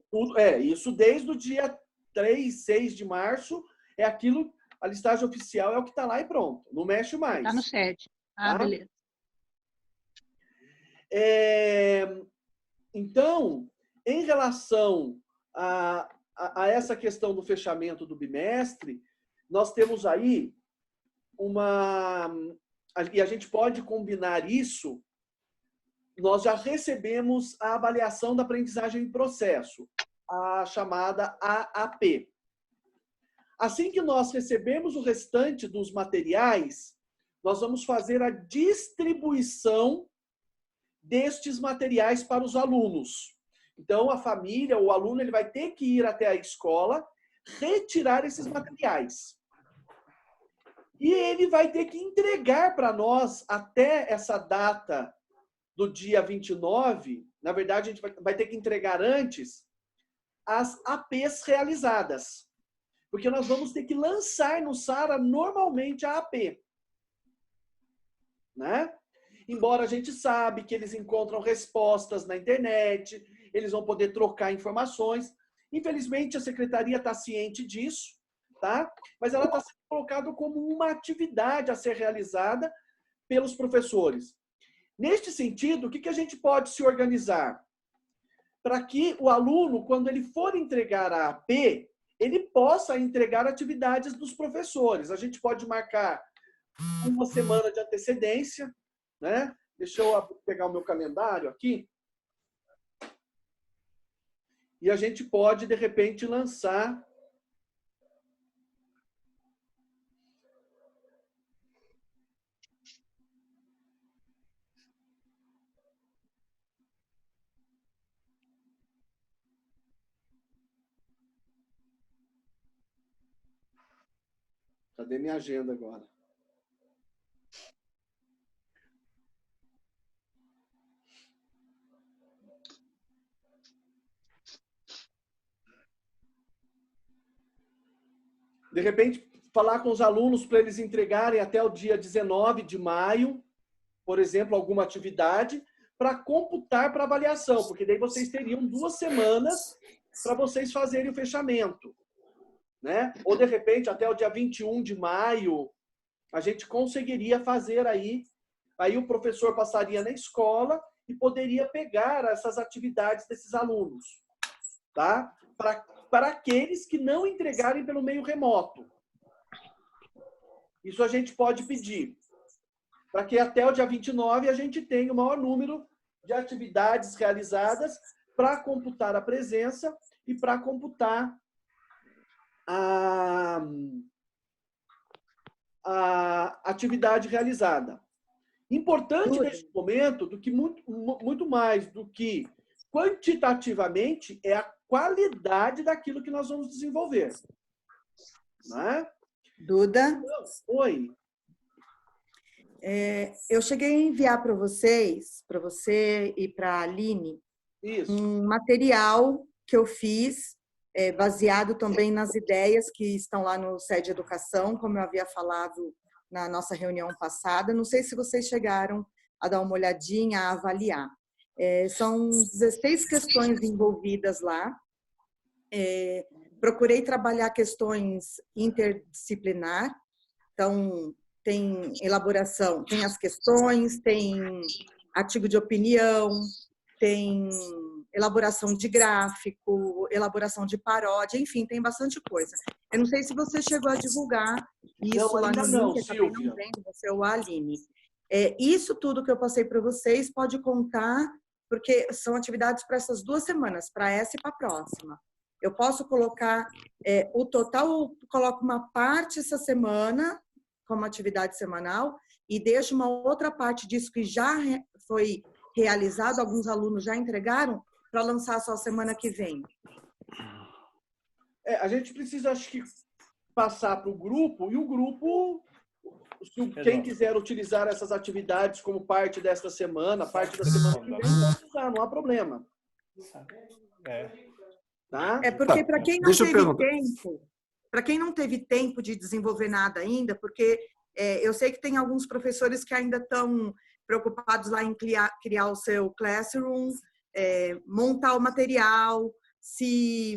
Isso desde o dia 3, 6 de março, a listagem oficial é o que está lá e pronto. Não mexe mais. Está no sede. Tá? Beleza. Então, em relação a essa questão do fechamento do bimestre, nós temos aí e a gente pode combinar isso, nós já recebemos a avaliação da aprendizagem em processo, a chamada AAP. Assim que nós recebemos o restante dos materiais, nós vamos fazer a distribuição destes materiais para os alunos. Então, a família, o aluno, ele vai ter que ir até a escola, retirar esses materiais. E ele vai ter que entregar para nós, até essa data do dia 29, na verdade, a gente vai ter que entregar antes, as APs realizadas. Porque nós vamos ter que lançar no SARA normalmente a AP. Né? Embora a gente sabe que eles encontram respostas na internet, eles vão poder trocar informações. Infelizmente, a secretaria está ciente disso, tá? Mas ela está sendo colocada como uma atividade a ser realizada pelos professores. Neste sentido, o que a gente pode se organizar? Para que o aluno, quando ele for entregar a AP, ele possa entregar atividades dos professores. A gente pode marcar uma semana de antecedência, né? Deixa eu pegar o meu calendário aqui. E a gente pode, de repente, lançar... Cadê minha agenda agora? De repente, falar com os alunos para eles entregarem até o dia 19 de maio, por exemplo, alguma atividade, para computar para avaliação, porque daí vocês teriam 2 semanas para vocês fazerem o fechamento. Né? Ou, de repente, até o dia 21 de maio, a gente conseguiria fazer aí Aí o professor passaria na escola e poderia pegar essas atividades desses alunos, tá? Para aqueles que não entregarem pelo meio remoto. Isso a gente pode pedir, para que até o dia 29 a gente tenha o maior número de atividades realizadas para computar a presença e para computar a atividade realizada. Importante neste momento, do que muito mais do que quantitativamente, é a qualidade daquilo que nós vamos desenvolver. Né? Duda? Oi. Eu cheguei a enviar para você e para a Aline, um material que eu fiz, baseado também nas ideias que estão lá no SED Educação, como eu havia falado na nossa reunião passada. Não sei se vocês chegaram a dar uma olhadinha, a avaliar. São 16 questões envolvidas lá. Procurei trabalhar questões interdisciplinar, então tem elaboração, tem as questões, tem artigo de opinião, tem elaboração de gráfico, elaboração de paródia, enfim, tem bastante coisa. Eu não sei se você chegou a divulgar isso lá no link, acabei não vendo, você ou a Aline. Isso tudo que eu passei para vocês pode contar, porque são atividades para essas 2 semanas, para essa e para a próxima. Eu posso colocar o total, coloco uma parte essa semana, como atividade semanal, e deixo uma outra parte disso que já foi realizado, alguns alunos já entregaram, para lançar só semana que vem. A gente precisa, acho que, passar para o grupo, e o grupo, quem quiser utilizar essas atividades como parte desta semana, parte da semana que vem, pode usar, não há problema. Tá? Porque para quem não teve tempo, para quem não teve tempo de desenvolver nada ainda, porque eu sei que tem alguns professores que ainda estão preocupados lá em criar o seu classroom, montar o material, se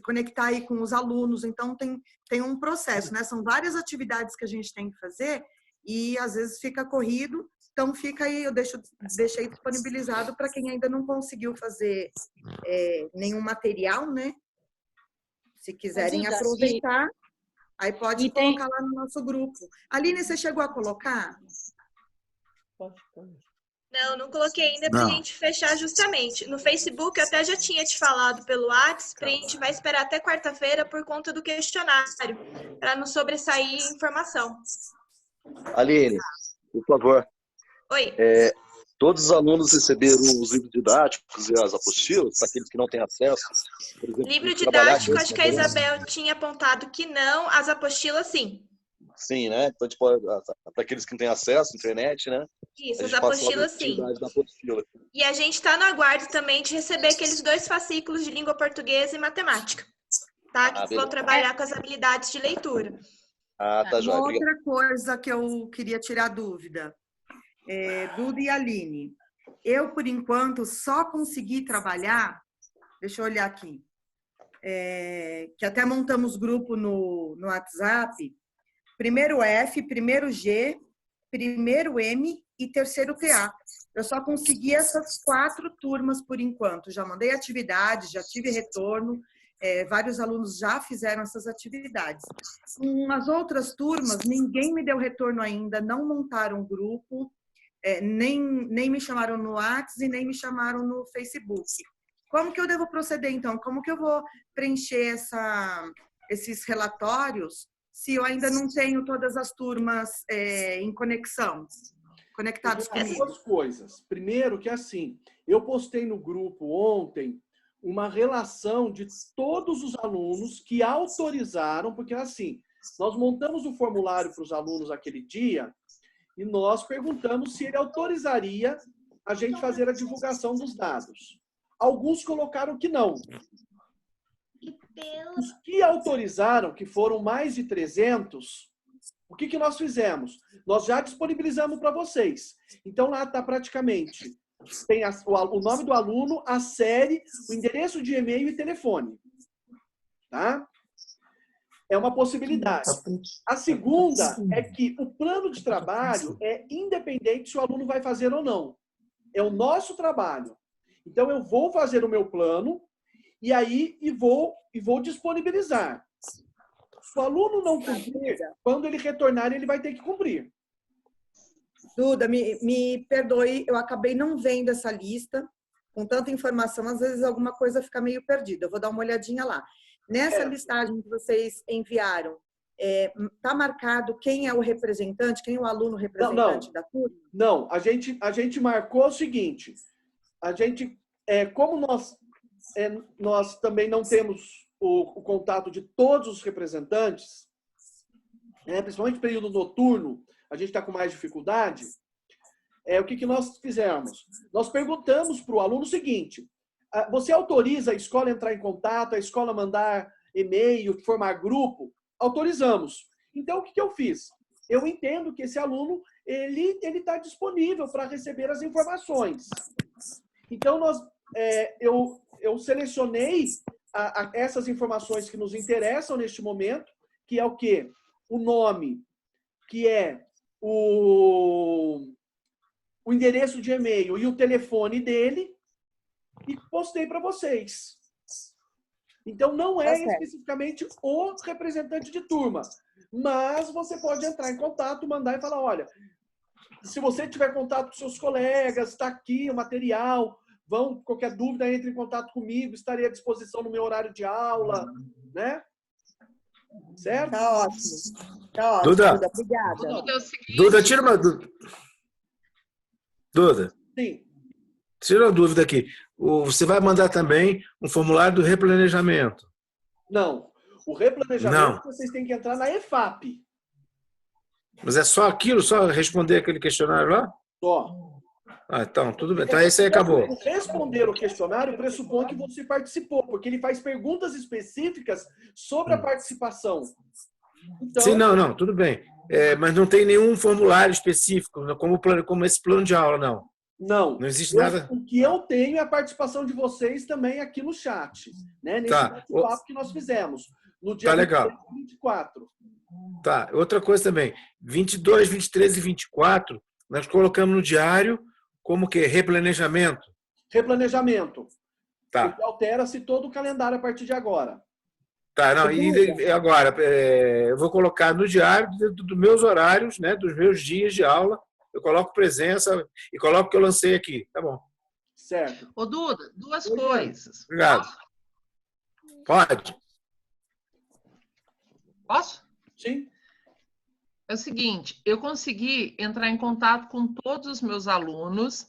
conectar aí com os alunos. Então, tem um processo, né? São várias atividades que a gente tem que fazer e, às vezes, fica corrido. Então, fica aí, eu deixei disponibilizado para quem ainda não conseguiu fazer nenhum material, né? Se quiserem aproveitar, aí pode colocar lá no nosso grupo. Aline, você chegou a colocar? Não coloquei ainda para a gente fechar justamente. No Facebook eu até já tinha te falado pelo WhatsApp, a gente vai esperar até quarta-feira por conta do questionário, para não sobressair informação. Aline, por favor. Oi. Todos os alunos receberam os livros didáticos e as apostilas, para aqueles que não têm acesso? Por exemplo, livro didático, acho que a Isabel tinha apontado que não, as apostilas sim. Sim, né? Então, tipo, para aqueles que não têm acesso à internet, né? Isso, as apostilas sim. E a gente está no aguardo também de receber aqueles 2 fascículos de língua portuguesa e matemática, tá? Que vão trabalhar com as habilidades de leitura. Tá jóia. Outra coisa que eu queria tirar dúvida. Duda e Aline, eu, por enquanto, só consegui trabalhar, deixa eu olhar aqui, que até montamos grupo no WhatsApp, primeiro F, primeiro G, primeiro M e terceiro TA. Eu só consegui essas 4 turmas por enquanto. Já mandei atividade, já tive retorno, vários alunos já fizeram essas atividades. Com as outras turmas, ninguém me deu retorno ainda, não montaram grupo, nem me chamaram no WhatsApp e nem me chamaram no Facebook. Como que eu devo proceder, então? Como que eu vou preencher esses relatórios se eu ainda não tenho todas as turmas em conexão, conectados comigo? 2 coisas. Primeiro, que assim, eu postei no grupo ontem uma relação de todos os alunos que autorizaram, porque assim, nós montamos o formulário para os alunos aquele dia e nós perguntamos se ele autorizaria a gente fazer a divulgação dos dados. Alguns colocaram que não. Os que autorizaram, que foram mais de 300, o que nós fizemos? Nós já disponibilizamos para vocês. Então, lá está praticamente, tem o nome do aluno, a série, o endereço de e-mail e telefone. Tá? É uma possibilidade. A segunda é que o plano de trabalho é independente se o aluno vai fazer ou não. É o nosso trabalho. Então, eu vou fazer o meu plano e aí vou disponibilizar. Se o aluno não cumprir, quando ele retornar, ele vai ter que cumprir. Duda, me perdoe, eu acabei não vendo essa lista. Com tanta informação, às vezes alguma coisa fica meio perdida. Eu vou dar uma olhadinha lá. Nessa listagem que vocês enviaram, está marcado quem é o representante, quem é o aluno representante da turma? Não, a gente marcou o seguinte, como nós também não temos o contato de todos os representantes, principalmente no período noturno, a gente está com mais dificuldade, o que nós fizemos? Nós perguntamos para o aluno o seguinte, você autoriza a escola a entrar em contato, a escola mandar e-mail, formar grupo? Autorizamos. Então, o que eu fiz? Eu entendo que esse aluno ele está disponível para receber as informações. Então, eu selecionei essas informações que nos interessam neste momento, que é o quê? O nome, que é o endereço de e-mail e o telefone dele, e postei para vocês. Então, não é especificamente o representante de turma, mas você pode entrar em contato, mandar e falar, olha, se você tiver contato com seus colegas, está aqui o material, qualquer dúvida, entre em contato comigo, estarei à disposição no meu horário de aula, né? Certo? Tá ótimo. Tá ótimo, Duda, obrigada. Duda, tira uma dúvida. Duda. Sim. Tira uma dúvida aqui. Você vai mandar também um formulário do replanejamento? Não. O replanejamento, vocês têm que entrar na EFAP. Mas é só aquilo? Só responder aquele questionário lá? Só. Então, tudo bem. Então, esse aí acabou. Responder o questionário pressupõe que você participou, porque ele faz perguntas específicas sobre a participação. Então, sim, não, tudo bem. Mas não tem nenhum formulário específico, como esse plano de aula, não? Não. Não existe nada? O que eu tenho é a participação de vocês também aqui no chat, né? Nesse bate-papo que nós fizemos, no dia 24. Tá, outra coisa também. 22, 23 e 24, nós colocamos no diário como que? Replanejamento? Replanejamento. Tá. Porque altera-se todo o calendário a partir de agora. Tá, não, e agora, eu vou colocar no diário dos meus horários, né, dos meus dias de aula, eu coloco presença e coloco que eu lancei aqui, tá bom. Certo. Ô, Duda, duas coisas. Obrigado. Pode. Posso? Sim. É o seguinte, eu consegui entrar em contato com todos os meus alunos,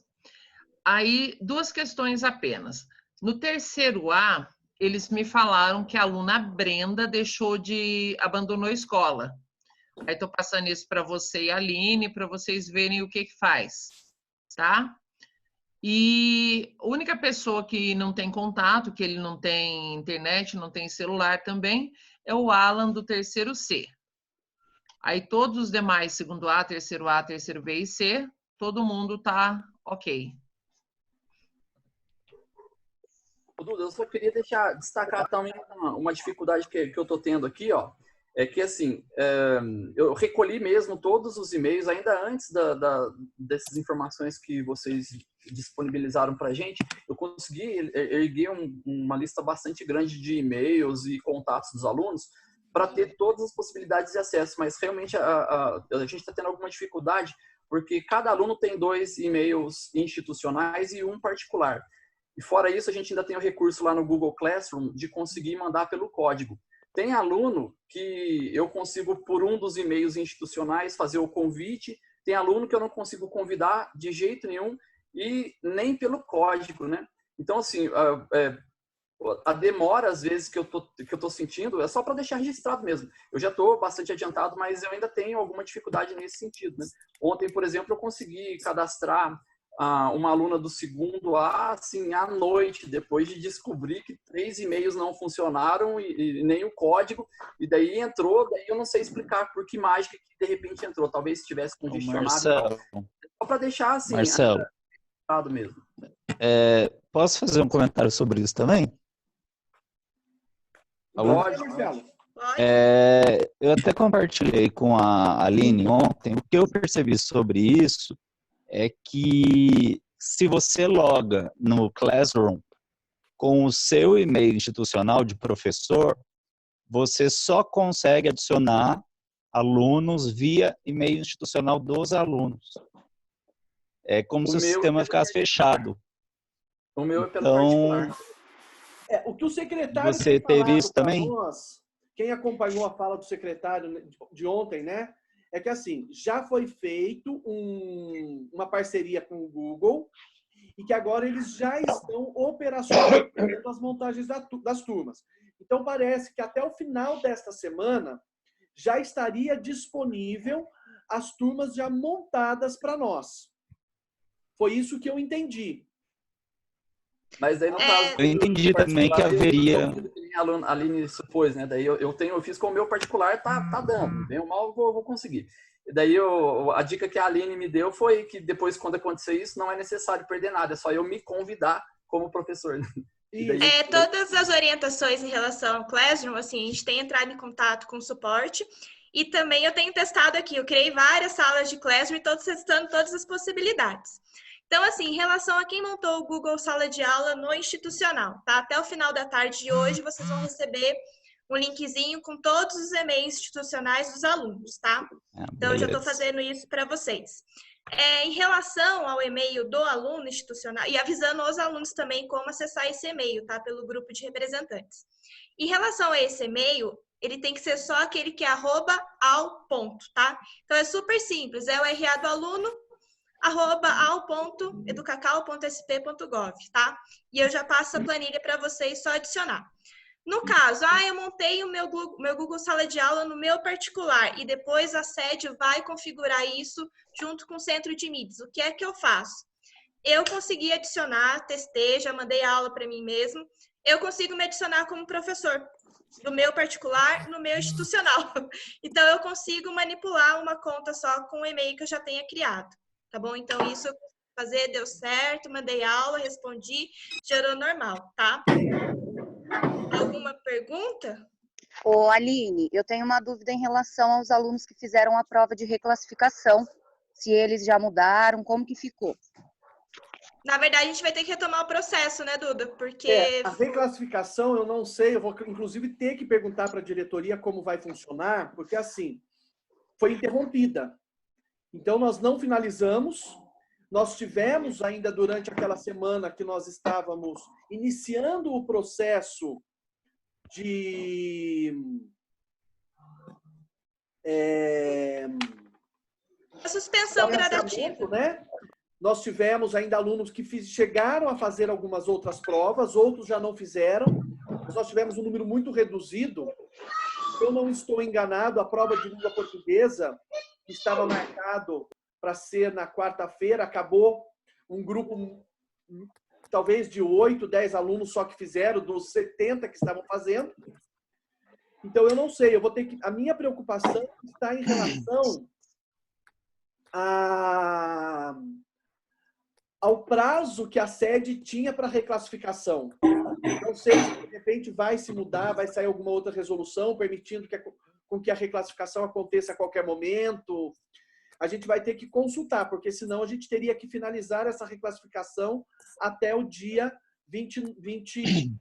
aí duas questões apenas. No terceiro A, eles me falaram que a aluna Brenda abandonou a escola. Aí estou passando isso para você e a Aline, para vocês verem o que faz, tá? E a única pessoa que não tem contato, que ele não tem internet, não tem celular também, é o Alan do terceiro C. Aí todos os demais, segundo A, terceiro B e C, todo mundo tá ok. Duda, eu só queria destacar também uma dificuldade que eu estou tendo aqui, ó, é que assim, eu recolhi mesmo todos os e-mails, ainda antes dessas informações que vocês disponibilizaram para a gente, eu consegui erguer uma lista bastante grande de e-mails e contatos dos alunos para ter todas as possibilidades de acesso, mas realmente a gente está tendo alguma dificuldade, porque cada aluno tem 2 e-mails institucionais e um particular. E fora isso, a gente ainda tem o recurso lá no Google Classroom de conseguir mandar pelo código. Tem aluno que eu consigo, por um dos e-mails institucionais, fazer o convite. Tem aluno que eu não consigo convidar de jeito nenhum e nem pelo código, né? Então, assim, a demora, às vezes, que eu tô sentindo é só para deixar registrado mesmo. Eu já estou bastante adiantado, mas eu ainda tenho alguma dificuldade nesse sentido, né? Ontem, por exemplo, eu consegui cadastrar uma aluna do segundo A, assim, à noite, depois de descobrir que 3 e-mails não funcionaram e nem o código, e daí entrou, daí eu não sei explicar por que mágica que de repente entrou, talvez estivesse congestionado. Marcelo, só para deixar assim, Marcelo, mesmo. Posso fazer um comentário sobre isso também? Pode, Marcelo. Eu até compartilhei com a Aline ontem. O que eu percebi sobre isso é que se você loga no Classroom com o seu e-mail institucional de professor, você só consegue adicionar alunos via e-mail institucional dos alunos. É como se o sistema ficasse fechado. O meu é pelo particular. O que o secretário Você teve isso também? Nós, quem acompanhou a fala do secretário de ontem, né? É que assim, já foi feito uma parceria com o Google e que agora eles já estão operacionalizando as montagens das turmas. Então, parece que até o final desta semana já estaria disponível as turmas já montadas para nós. Foi isso que eu entendi. Mas daí no caso... Eu entendi também que haveria... A Aline supôs, né? Daí eu fiz com o meu particular, tá dando. Bem ou mal, eu vou conseguir. E daí a dica que a Aline me deu foi que depois, quando acontecer isso, não é necessário perder nada. É só eu me convidar como professor. Todas as orientações em relação ao Classroom, assim, a gente tem entrado em contato com o suporte. E também eu tenho testado aqui. Eu criei várias salas de Classroom e estou testando todas as possibilidades. Então, assim, em relação a quem montou o Google Sala de Aula no institucional, tá? Até o final da tarde de hoje, vocês vão receber um linkzinho com todos os e-mails institucionais dos alunos, tá? Então, eu já estou fazendo isso para vocês. Em relação ao e-mail do aluno institucional, e avisando os alunos também como acessar esse e-mail, tá? Pelo grupo de representantes. Em relação a esse e-mail, ele tem que ser só aquele que é @ao ponto, tá? Então, é super simples, é o RA do aluno, @ao.educacau.sp.gov, tá? E eu já passo a planilha para vocês só adicionar. No caso, eu montei o meu Google Sala de Aula no meu particular e depois a sede vai configurar isso junto com o centro de mídias. O que é que eu faço? Eu consegui adicionar, testei, já mandei a aula para mim mesmo. Eu consigo me adicionar como professor do meu particular no meu institucional. Então, eu consigo manipular uma conta só com o e-mail que eu já tenha criado. Tá bom? Então, isso eu fazer, deu certo, mandei aula, respondi, gerou normal, tá? Alguma pergunta? Ô, Aline, eu tenho uma dúvida em relação aos alunos que fizeram a prova de reclassificação. Se eles já mudaram, como que ficou? Na verdade, a gente vai ter que retomar o processo, né, Duda? Porque... a reclassificação, eu não sei, eu vou inclusive ter que perguntar para a diretoria como vai funcionar, porque assim, foi interrompida. Então, nós não finalizamos. Nós tivemos ainda durante aquela semana que nós estávamos iniciando o processo de... a suspensão gradativa. Né? Nós tivemos ainda alunos que chegaram a fazer algumas outras provas, outros já não fizeram. Mas nós tivemos um número muito reduzido. Se eu não estou enganado, a prova de língua portuguesa que estava marcado para ser na quarta-feira, acabou um grupo, talvez de 8, 10 alunos só que fizeram, dos 70 que estavam fazendo. Então, eu não sei, eu vou ter que... A minha preocupação está em relação ao prazo que a sede tinha para reclassificação. Não sei se, de repente, vai se mudar, vai sair alguma outra resolução permitindo com que a reclassificação aconteça a qualquer momento. A gente vai ter que consultar, porque senão a gente teria que finalizar essa reclassificação até o dia 29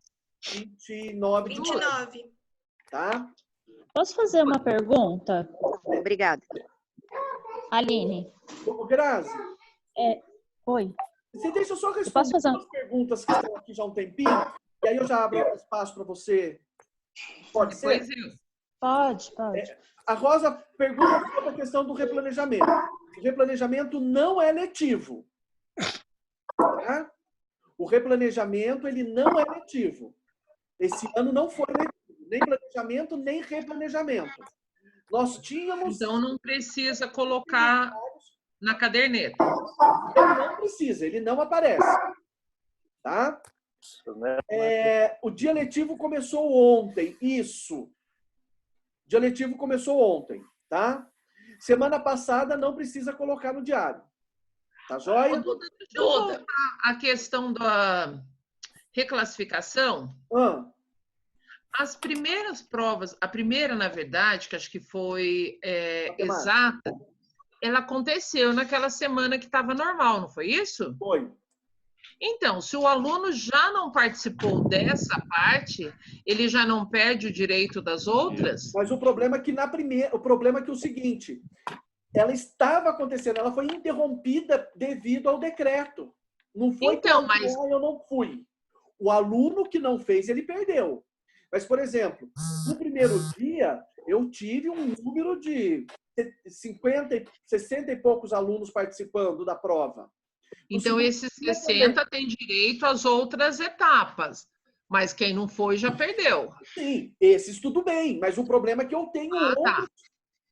de maio. Tá? Posso fazer uma pergunta? Obrigada. Aline. Grazi. Oi. Você deixa eu só responder as perguntas que estão aqui já há um tempinho, e aí eu já abro espaço para você. Pode ser? Pode. A Rosa pergunta sobre a questão do replanejamento. O replanejamento não é letivo. Tá? O replanejamento, ele não é letivo. Esse ano não foi letivo. Nem planejamento, nem replanejamento. Nós tínhamos... Então, não precisa colocar na caderneta. Ele não precisa, ele não aparece. Tá? O dia letivo começou ontem. Isso. O dia letivo começou ontem, tá? Semana passada não precisa colocar no diário. Tá joia? Deixa eu voltar à questão da reclassificação. As primeiras provas, a primeira, na verdade, que acho que foi exata, ela aconteceu naquela semana que estava normal, não foi isso? Foi. Então, se o aluno já não participou dessa parte, ele já não perde o direito das outras? Mas o problema é que o problema é que é o seguinte, ela estava acontecendo, ela foi interrompida devido ao decreto. Não foi então, que eu não fui. O aluno que não fez, ele perdeu. Mas, por exemplo, no primeiro dia, eu tive um número de 50, 60 e poucos alunos participando da prova. Então, esses 60 têm direito às outras etapas, mas quem não foi já perdeu. Sim, esses tudo bem, mas o problema é que eu tenho outros. Tá.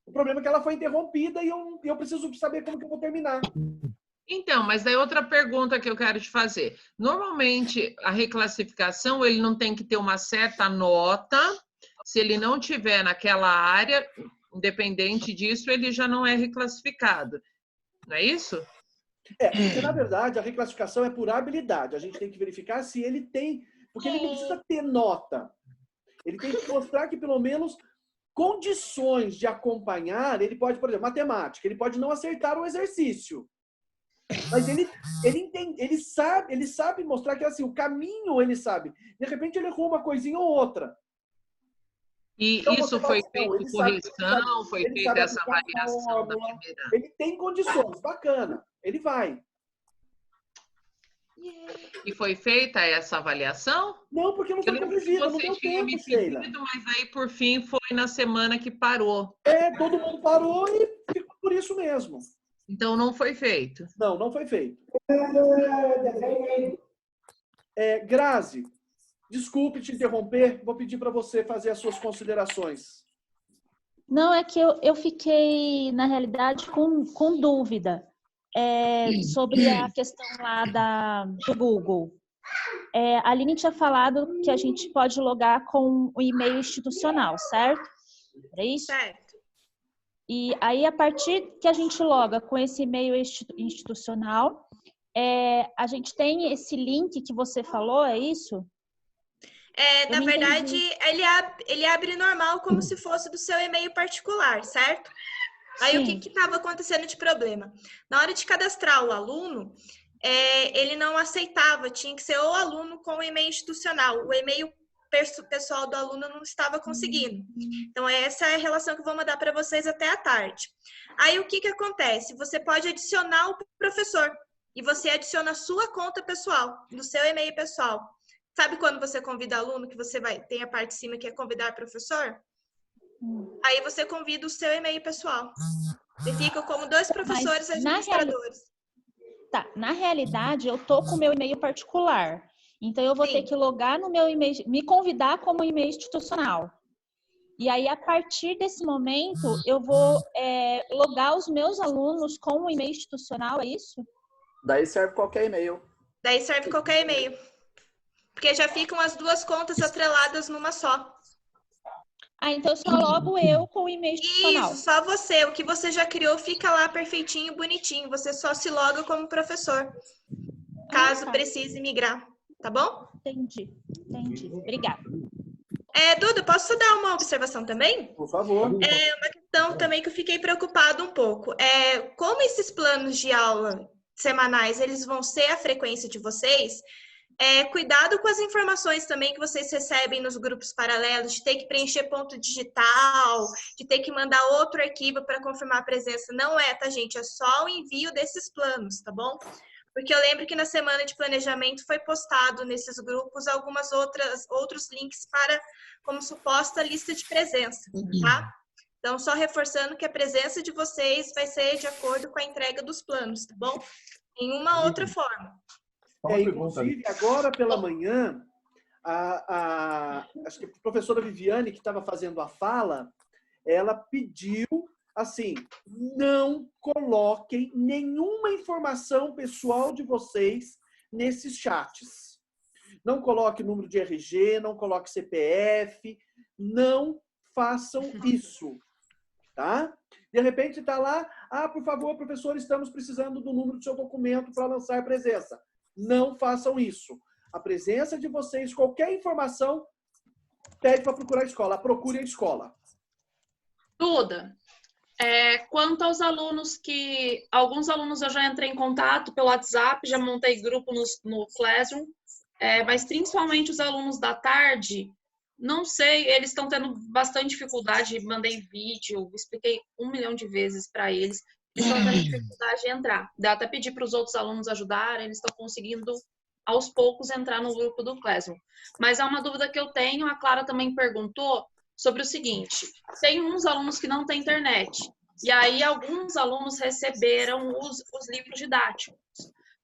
O problema é que ela foi interrompida e eu preciso saber como que eu vou terminar. Então, mas daí outra pergunta que eu quero te fazer. Normalmente, a reclassificação, ele não tem que ter uma certa nota. Se ele não tiver naquela área, independente disso, ele já não é reclassificado. Não é isso? Porque, na verdade, a reclassificação é por habilidade. A gente tem que verificar se ele tem... Porque ele não precisa ter nota. Ele tem que mostrar que, pelo menos, condições de acompanhar, ele pode, por exemplo, matemática, ele pode não acertar o exercício. Mas ele sabe mostrar que assim, o caminho ele sabe. De repente ele errou uma coisinha ou outra. E então, isso foi feito correção, foi feita essa avaliação da primeira. Ele tem condições, bacana, ele vai. E foi feita essa avaliação? Não, porque não foi corrigida, não deu tempo, Sheila. Mas aí, por fim, foi na semana que parou. Todo mundo parou e ficou por isso mesmo. Então, não foi feito? Não, não foi feito. Grazi, desculpe te interromper, vou pedir para você fazer as suas considerações. Não, é que eu fiquei, na realidade, com dúvida sobre a questão lá do Google. A Aline tinha falado que a gente pode logar com o e-mail institucional, certo? É isso? Certo. E aí, a partir que a gente loga com esse e-mail institucional, a gente tem esse link que você falou, é isso? Na verdade, ele abre normal como se fosse do seu e-mail particular, certo? Aí, sim. O que estava acontecendo de problema? Na hora de cadastrar o aluno, ele não aceitava, tinha que ser o aluno com o e-mail institucional. O e-mail pessoal do aluno não estava conseguindo. Então, essa é a relação que eu vou mandar para vocês até à tarde. Aí, o que acontece? Você pode adicionar o professor e você adiciona a sua conta pessoal, no seu e-mail pessoal. Sabe quando você convida aluno, que você tem a parte de cima que é convidar professor? Aí, você convida o seu e-mail pessoal. Você fica como 2 professores administradores. Na realidade, eu tô com o meu e-mail particular. Então, eu vou ter que logar no meu e-mail, me convidar como e-mail institucional. E aí, a partir desse momento, eu vou logar os meus alunos com o e-mail institucional, é isso? Daí serve qualquer e-mail. Daí serve qualquer e-mail. Porque já ficam as 2 contas atreladas numa só. Então eu só logo eu com o e-mail institucional. Isso, só você. O que você já criou fica lá perfeitinho, bonitinho. Você só se loga como professor. Caso precise migrar. Tá bom? Entendi. Obrigada. Duda, posso dar uma observação também? Por favor. Uma questão também que eu fiquei preocupada um pouco. Como esses planos de aula semanais, eles vão ser a frequência de vocês, cuidado com as informações também que vocês recebem nos grupos paralelos, de ter que preencher ponto digital, de ter que mandar outro arquivo para confirmar a presença. Não tá, gente? É só o envio desses planos, tá bom? Porque eu lembro que na semana de planejamento foi postado nesses grupos algumas outros links para como suposta lista de presença, tá? Então, só reforçando que a presença de vocês vai ser de acordo com a entrega dos planos, tá bom? Em uma outra forma. Inclusive, agora pela manhã, acho que a professora Viviane, que estava fazendo a fala, ela pediu assim, não coloquem nenhuma informação pessoal de vocês nesses chats. Não coloque número de RG, não coloque CPF, não façam isso, tá? De repente está lá, por favor, professor, estamos precisando do número do seu documento para lançar presença. Não façam isso. A presença de vocês, qualquer informação, pede para procurar a escola. Procure a escola. Duda, quanto aos alunos alguns alunos eu já entrei em contato pelo WhatsApp, já montei grupo no Classroom, mas principalmente os alunos da tarde, não sei, eles estão tendo bastante dificuldade, mandei vídeo, expliquei 1 milhão de vezes para eles, eles estão tendo dificuldade de entrar. Dá até pedir para os outros alunos ajudarem, eles estão conseguindo aos poucos entrar no grupo do Classroom. Mas há uma dúvida que eu tenho, a Clara também perguntou, sobre o seguinte, tem uns alunos que não têm internet, e aí alguns alunos receberam os livros didáticos,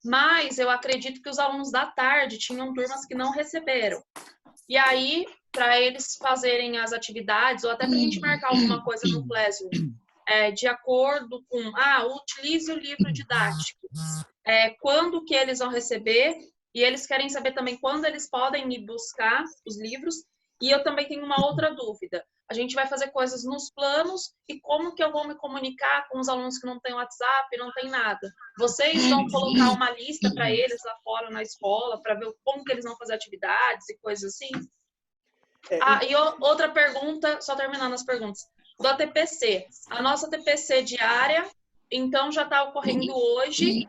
mas eu acredito que os alunos da tarde tinham turmas que não receberam. E aí, para eles fazerem as atividades, ou até para a gente marcar alguma coisa no Classroom, de acordo com, utilize o livro didático, quando que eles vão receber, e eles querem saber também quando eles podem ir buscar os livros. E eu também tenho uma outra dúvida. A gente vai fazer coisas nos planos e como que eu vou me comunicar com os alunos que não têm WhatsApp, não tem nada? Vocês vão colocar uma lista para eles lá fora na escola para ver como que eles vão fazer atividades e coisas assim? E outra pergunta, só terminando as perguntas. Do ATPC. A nossa TPC diária, então, já está ocorrendo hoje.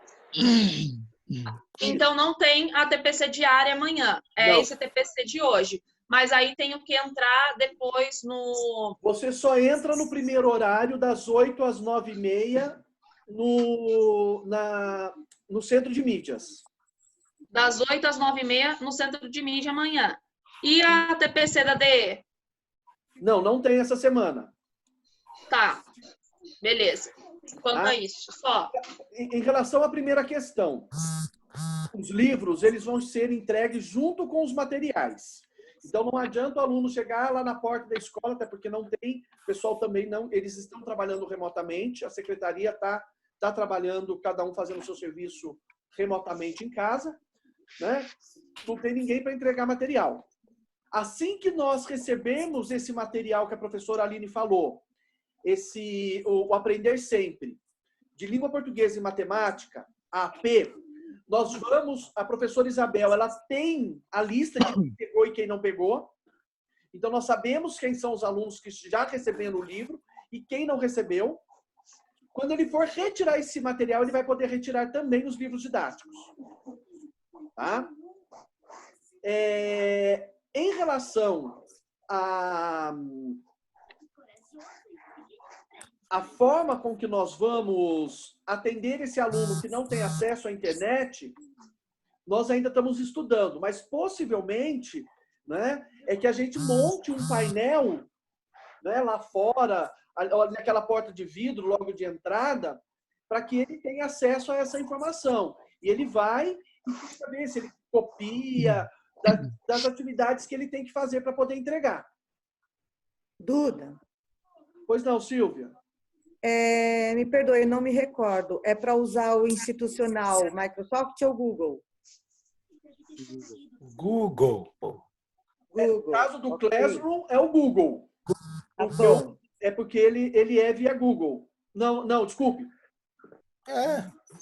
Então, não tem a TPC diária amanhã. Esse TPC de hoje. Mas aí tenho que entrar depois no... Você só entra no primeiro horário, das 8 às 9h30, no centro de mídias. Das 8 às 9h30, no centro de mídia amanhã. E a TPC da DE? Não tem essa semana. Tá, beleza. Quanto a isso, só. Em relação à primeira questão, os livros eles vão ser entregues junto com os materiais. Então, não adianta o aluno chegar lá na porta da escola, até porque não tem, o pessoal também não, eles estão trabalhando remotamente, a secretaria está trabalhando, cada um fazendo o seu serviço remotamente em casa, né? Não tem ninguém para entregar material. Assim que nós recebemos esse material que a professora Aline falou, o Aprender Sempre, de língua portuguesa e matemática, a AP, nós vamos, a professora Isabel, ela tem a lista de quem pegou e quem não pegou. Então, nós sabemos quem são os alunos que já receberam o livro e quem não recebeu. Quando ele for retirar esse material, ele vai poder retirar também os livros didáticos. Tá? Em relação a forma com que nós vamos atender esse aluno que não tem acesso à internet, nós ainda estamos estudando, mas possivelmente, né, é que a gente monte um painel, né, lá fora, naquela porta de vidro, logo de entrada, para que ele tenha acesso a essa informação. E ele vai e fica ver se ele copia das atividades que ele tem que fazer para poder entregar. Duda. Pois não, Silvia? Me perdoe, eu não me recordo. É para usar o institucional Microsoft ou Google? Google. No caso do Classroom, é o Google. É porque ele é via Google. Não, desculpe.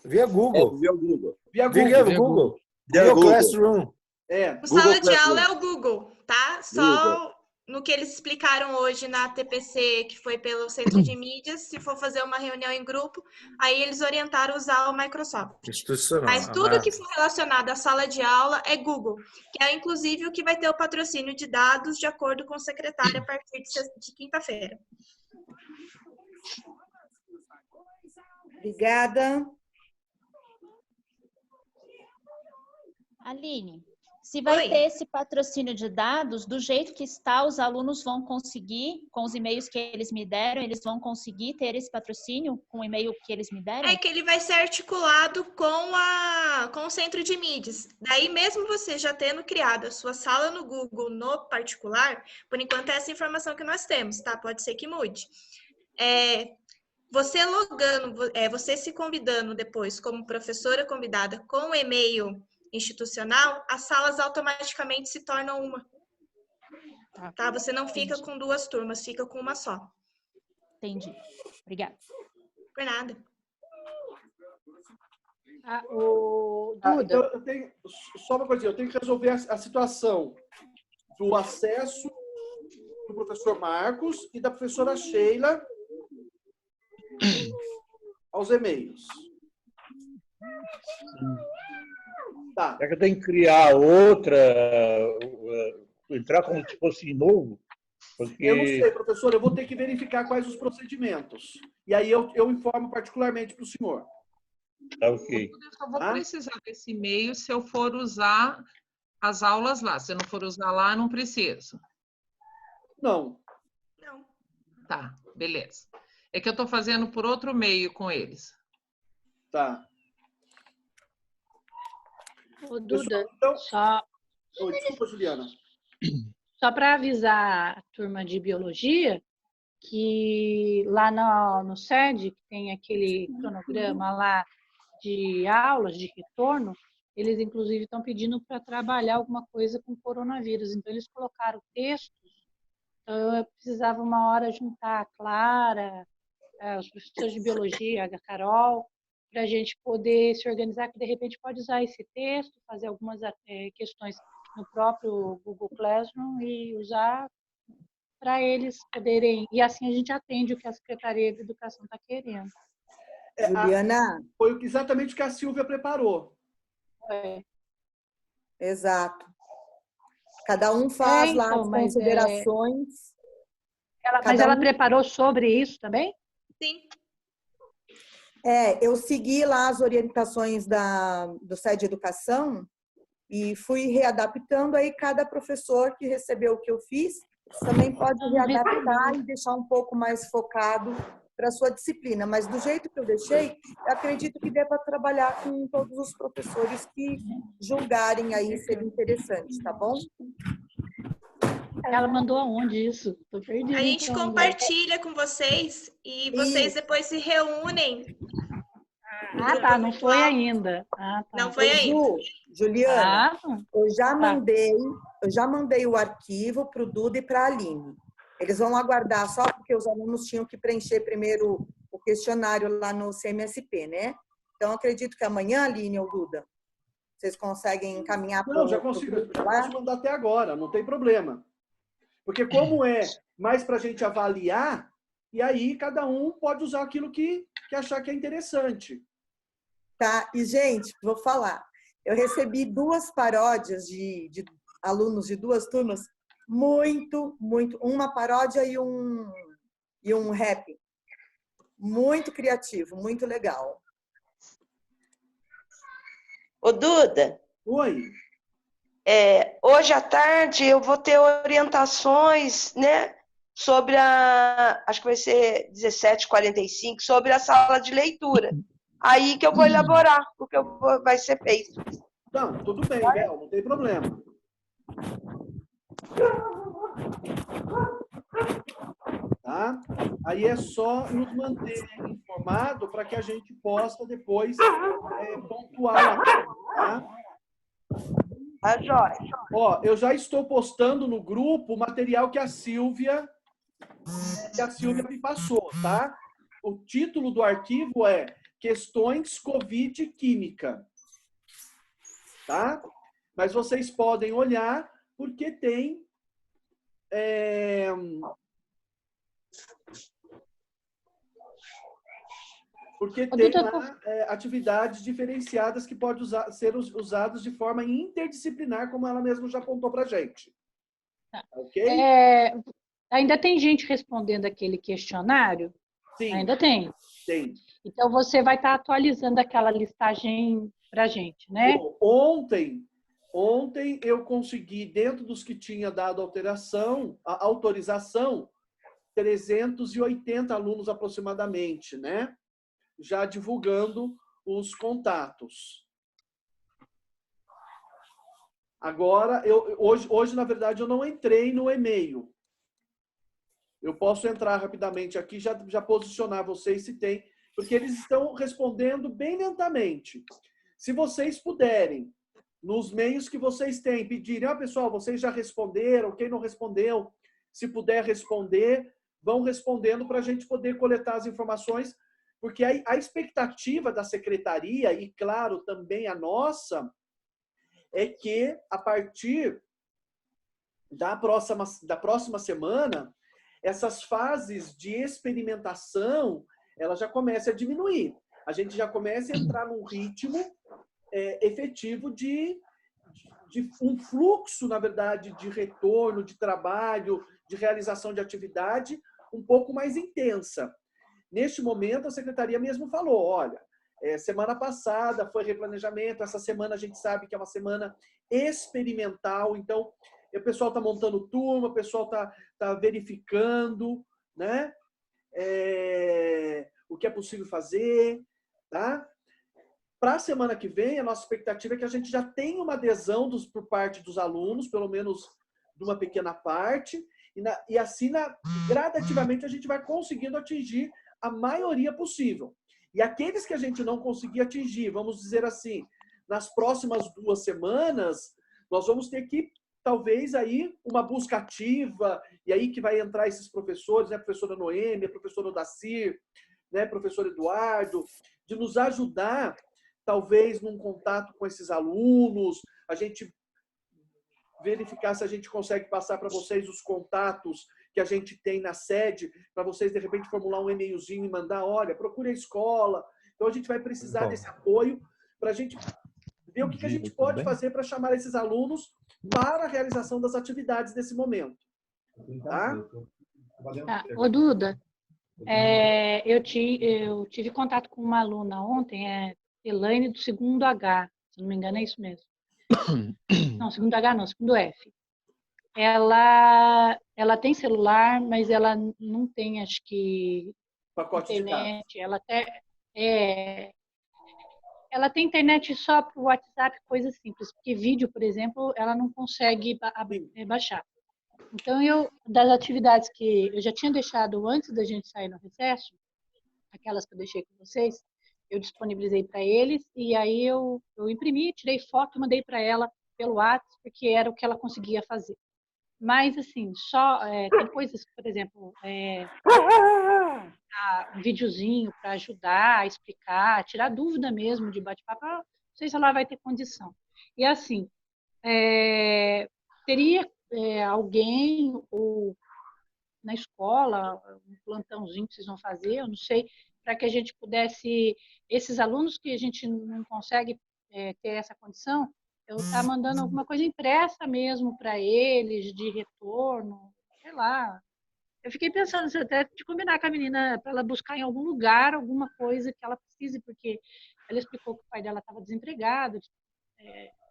Via Google. Via Google. Via Google. Via Classroom. O sala de aula é o Google, tá? Só no que eles explicaram hoje na TPC, que foi pelo Centro de Mídias, se for fazer uma reunião em grupo, aí eles orientaram a usar o Microsoft. Mas tudo que for relacionado à sala de aula é Google, que é inclusive o que vai ter o patrocínio de dados de acordo com o secretário a partir de quinta-feira. Obrigada. Aline, se vai ter esse patrocínio de dados, do jeito que está, os alunos vão conseguir, com os e-mails que eles me deram, eles vão conseguir ter esse patrocínio com o e-mail que eles me deram? É que ele vai ser articulado com o centro de mídias. Daí, mesmo você já tendo criado a sua sala no Google no particular, por enquanto é essa informação que nós temos, tá? Pode ser que mude. Você logando, você se convidando depois como professora convidada com o e-mail institucional, as salas automaticamente se tornam uma. Tá? Você não fica com 2 turmas, fica com uma só. Entendi. Obrigada. Por nada. Duda. Então, eu tenho, só uma coisinha, eu tenho que resolver a situação do acesso do professor Marcos e da professora Sheila aos e-mails. Tá. É que eu tenho que criar outra, entrar como se fosse novo? Porque... Eu não sei, professor, eu vou ter que verificar quais os procedimentos. E aí eu informo particularmente para o senhor. Tá, ok. Eu só vou precisar desse e-mail se eu for usar as aulas lá. Se eu não for usar lá, não preciso. Não. Não. Tá, beleza. É que eu estou fazendo por outro meio com eles. Tá. Ô, Duda, então... só... Oh, desculpa, Juliana. Só para avisar a turma de biologia que lá no SED, que tem aquele cronograma lá de aulas, de retorno, eles inclusive estão pedindo para trabalhar alguma coisa com coronavírus. Então, eles colocaram textos. Então, eu precisava uma hora juntar a Clara, os professores de biologia, a Carol, para a gente poder se organizar, que de repente pode usar esse texto, fazer algumas questões no próprio Google Classroom e usar para eles poderem... E assim a gente atende o que a Secretaria de Educação está querendo. Juliana? Foi exatamente o que a Silvia preparou. Exato. Cada um faz lá as considerações. Mas ela preparou sobre isso também? Sim. Eu segui lá as orientações do SED Educação e fui readaptando. Aí cada professor que recebeu o que eu fiz também pode readaptar e deixar um pouco mais focado para a sua disciplina. Mas do jeito que eu deixei, eu acredito que dê para trabalhar com todos os professores que julgarem aí ser interessante, tá bom? Ela mandou aonde isso? Tô perdida. A gente compartilha com vocês e vocês depois se reúnem. Ah, tá. Não foi ainda. Ah, tá. Não foi ainda. Juliana, eu já mandei o arquivo para o Duda e para a Aline. Eles vão aguardar só porque os alunos tinham que preencher primeiro o questionário lá no CMSP, né? Então, acredito que amanhã, Aline ou Duda, vocês conseguem encaminhar para o... Não, já consigo. Eu posso mandar até agora, não tem problema. Porque como é mais para a gente avaliar, e aí cada um pode usar aquilo que achar que é interessante. Tá, e gente, vou falar. Eu recebi 2 paródias de alunos de 2 turmas, muito, uma paródia e um rap. Muito criativo, muito legal. Ô, Duda. Oi. Hoje à tarde eu vou ter orientações, né, sobre acho que vai ser 17h45, sobre a sala de leitura. Aí que eu vou elaborar o que vai ser feito. Não, tudo bem, Bel, não tem problema. Tá? Aí é só nos manter informado para que a gente possa depois pontuar. Tá? Tá jóia. Ó, eu já estou postando no grupo o material que a Silvia me passou, tá? O título do arquivo é Questões Covid Química. Tá? Mas vocês podem olhar porque tem lá atividades diferenciadas que podem ser usadas de forma interdisciplinar, como ela mesma já apontou para a gente. Tá. Ok? Ainda tem gente respondendo aquele questionário? Sim. Ainda tem? Tem. Então, você vai estar atualizando aquela listagem para a gente, né? Ontem eu consegui, dentro dos que tinha dado a autorização, 380 alunos aproximadamente, né? Já divulgando os contatos. Agora, hoje, na verdade, eu não entrei no e-mail. Eu posso entrar rapidamente aqui e já posicionar vocês se tem, porque eles estão respondendo bem lentamente. Se vocês puderem, nos meios que vocês têm, pedirem, pessoal, vocês já responderam, quem não respondeu, se puder responder, vão respondendo para a gente poder coletar as informações, porque a expectativa da secretaria, e claro, também a nossa, é que a partir da próxima semana, essas fases de experimentação, ela já começa a diminuir. A gente já começa a entrar num ritmo efetivo de um fluxo, na verdade, de retorno, de trabalho, de realização de atividade um pouco mais intensa. Neste momento, a secretaria mesmo falou, olha, semana passada foi replanejamento, essa semana a gente sabe que é uma semana experimental, então o pessoal está montando turma, o pessoal está verificando, né, o que é possível fazer, tá? Para a semana que vem, a nossa expectativa é que a gente já tenha uma adesão por parte dos alunos, pelo menos de uma pequena parte, e assim, gradativamente, a gente vai conseguindo atingir a maioria possível. E aqueles que a gente não conseguir atingir, vamos dizer assim, nas próximas 2 semanas, nós vamos ter que, talvez, aí, uma busca ativa, e aí que vai entrar esses professores, né, a professora Noêmia, a professora Odacir, né, professor Eduardo, de nos ajudar, talvez, num contato com esses alunos, a gente verificar se a gente consegue passar para vocês os contatos que a gente tem na sede, para vocês, de repente, formular um e-mailzinho e mandar, olha, procure a escola. Então, a gente vai precisar desse apoio para a gente ver o que a gente pode fazer para chamar esses alunos para a realização das atividades desse momento. Tá? Ô, Duda, eu tive contato com uma aluna ontem, Elaine, do 2º H, se não me engano, é isso mesmo. Não, 2º H não, 2º F. Ela tem celular, mas ela não tem, acho que, pacote internet. De ela tem internet só para o WhatsApp, coisas simples, porque vídeo, por exemplo, ela não consegue baixar. Então, das atividades que eu já tinha deixado antes da gente sair no recesso, aquelas que eu deixei com vocês, eu disponibilizei para eles, e aí eu imprimi, tirei foto e mandei para ela pelo WhatsApp, porque era o que ela conseguia fazer. Mas, assim, tem coisas, por exemplo, um videozinho para ajudar, explicar, tirar dúvida mesmo de bate-papo, não sei se ela vai ter condição. E, assim, teria alguém ou na escola, um plantãozinho que vocês vão fazer, eu não sei, para que a gente pudesse, esses alunos que a gente não consegue ter essa condição, eu estar mandando alguma coisa impressa mesmo para eles, de retorno, sei lá. Eu fiquei pensando até de combinar com a menina para ela buscar em algum lugar alguma coisa que ela precise, porque ela explicou que o pai dela estava desempregado,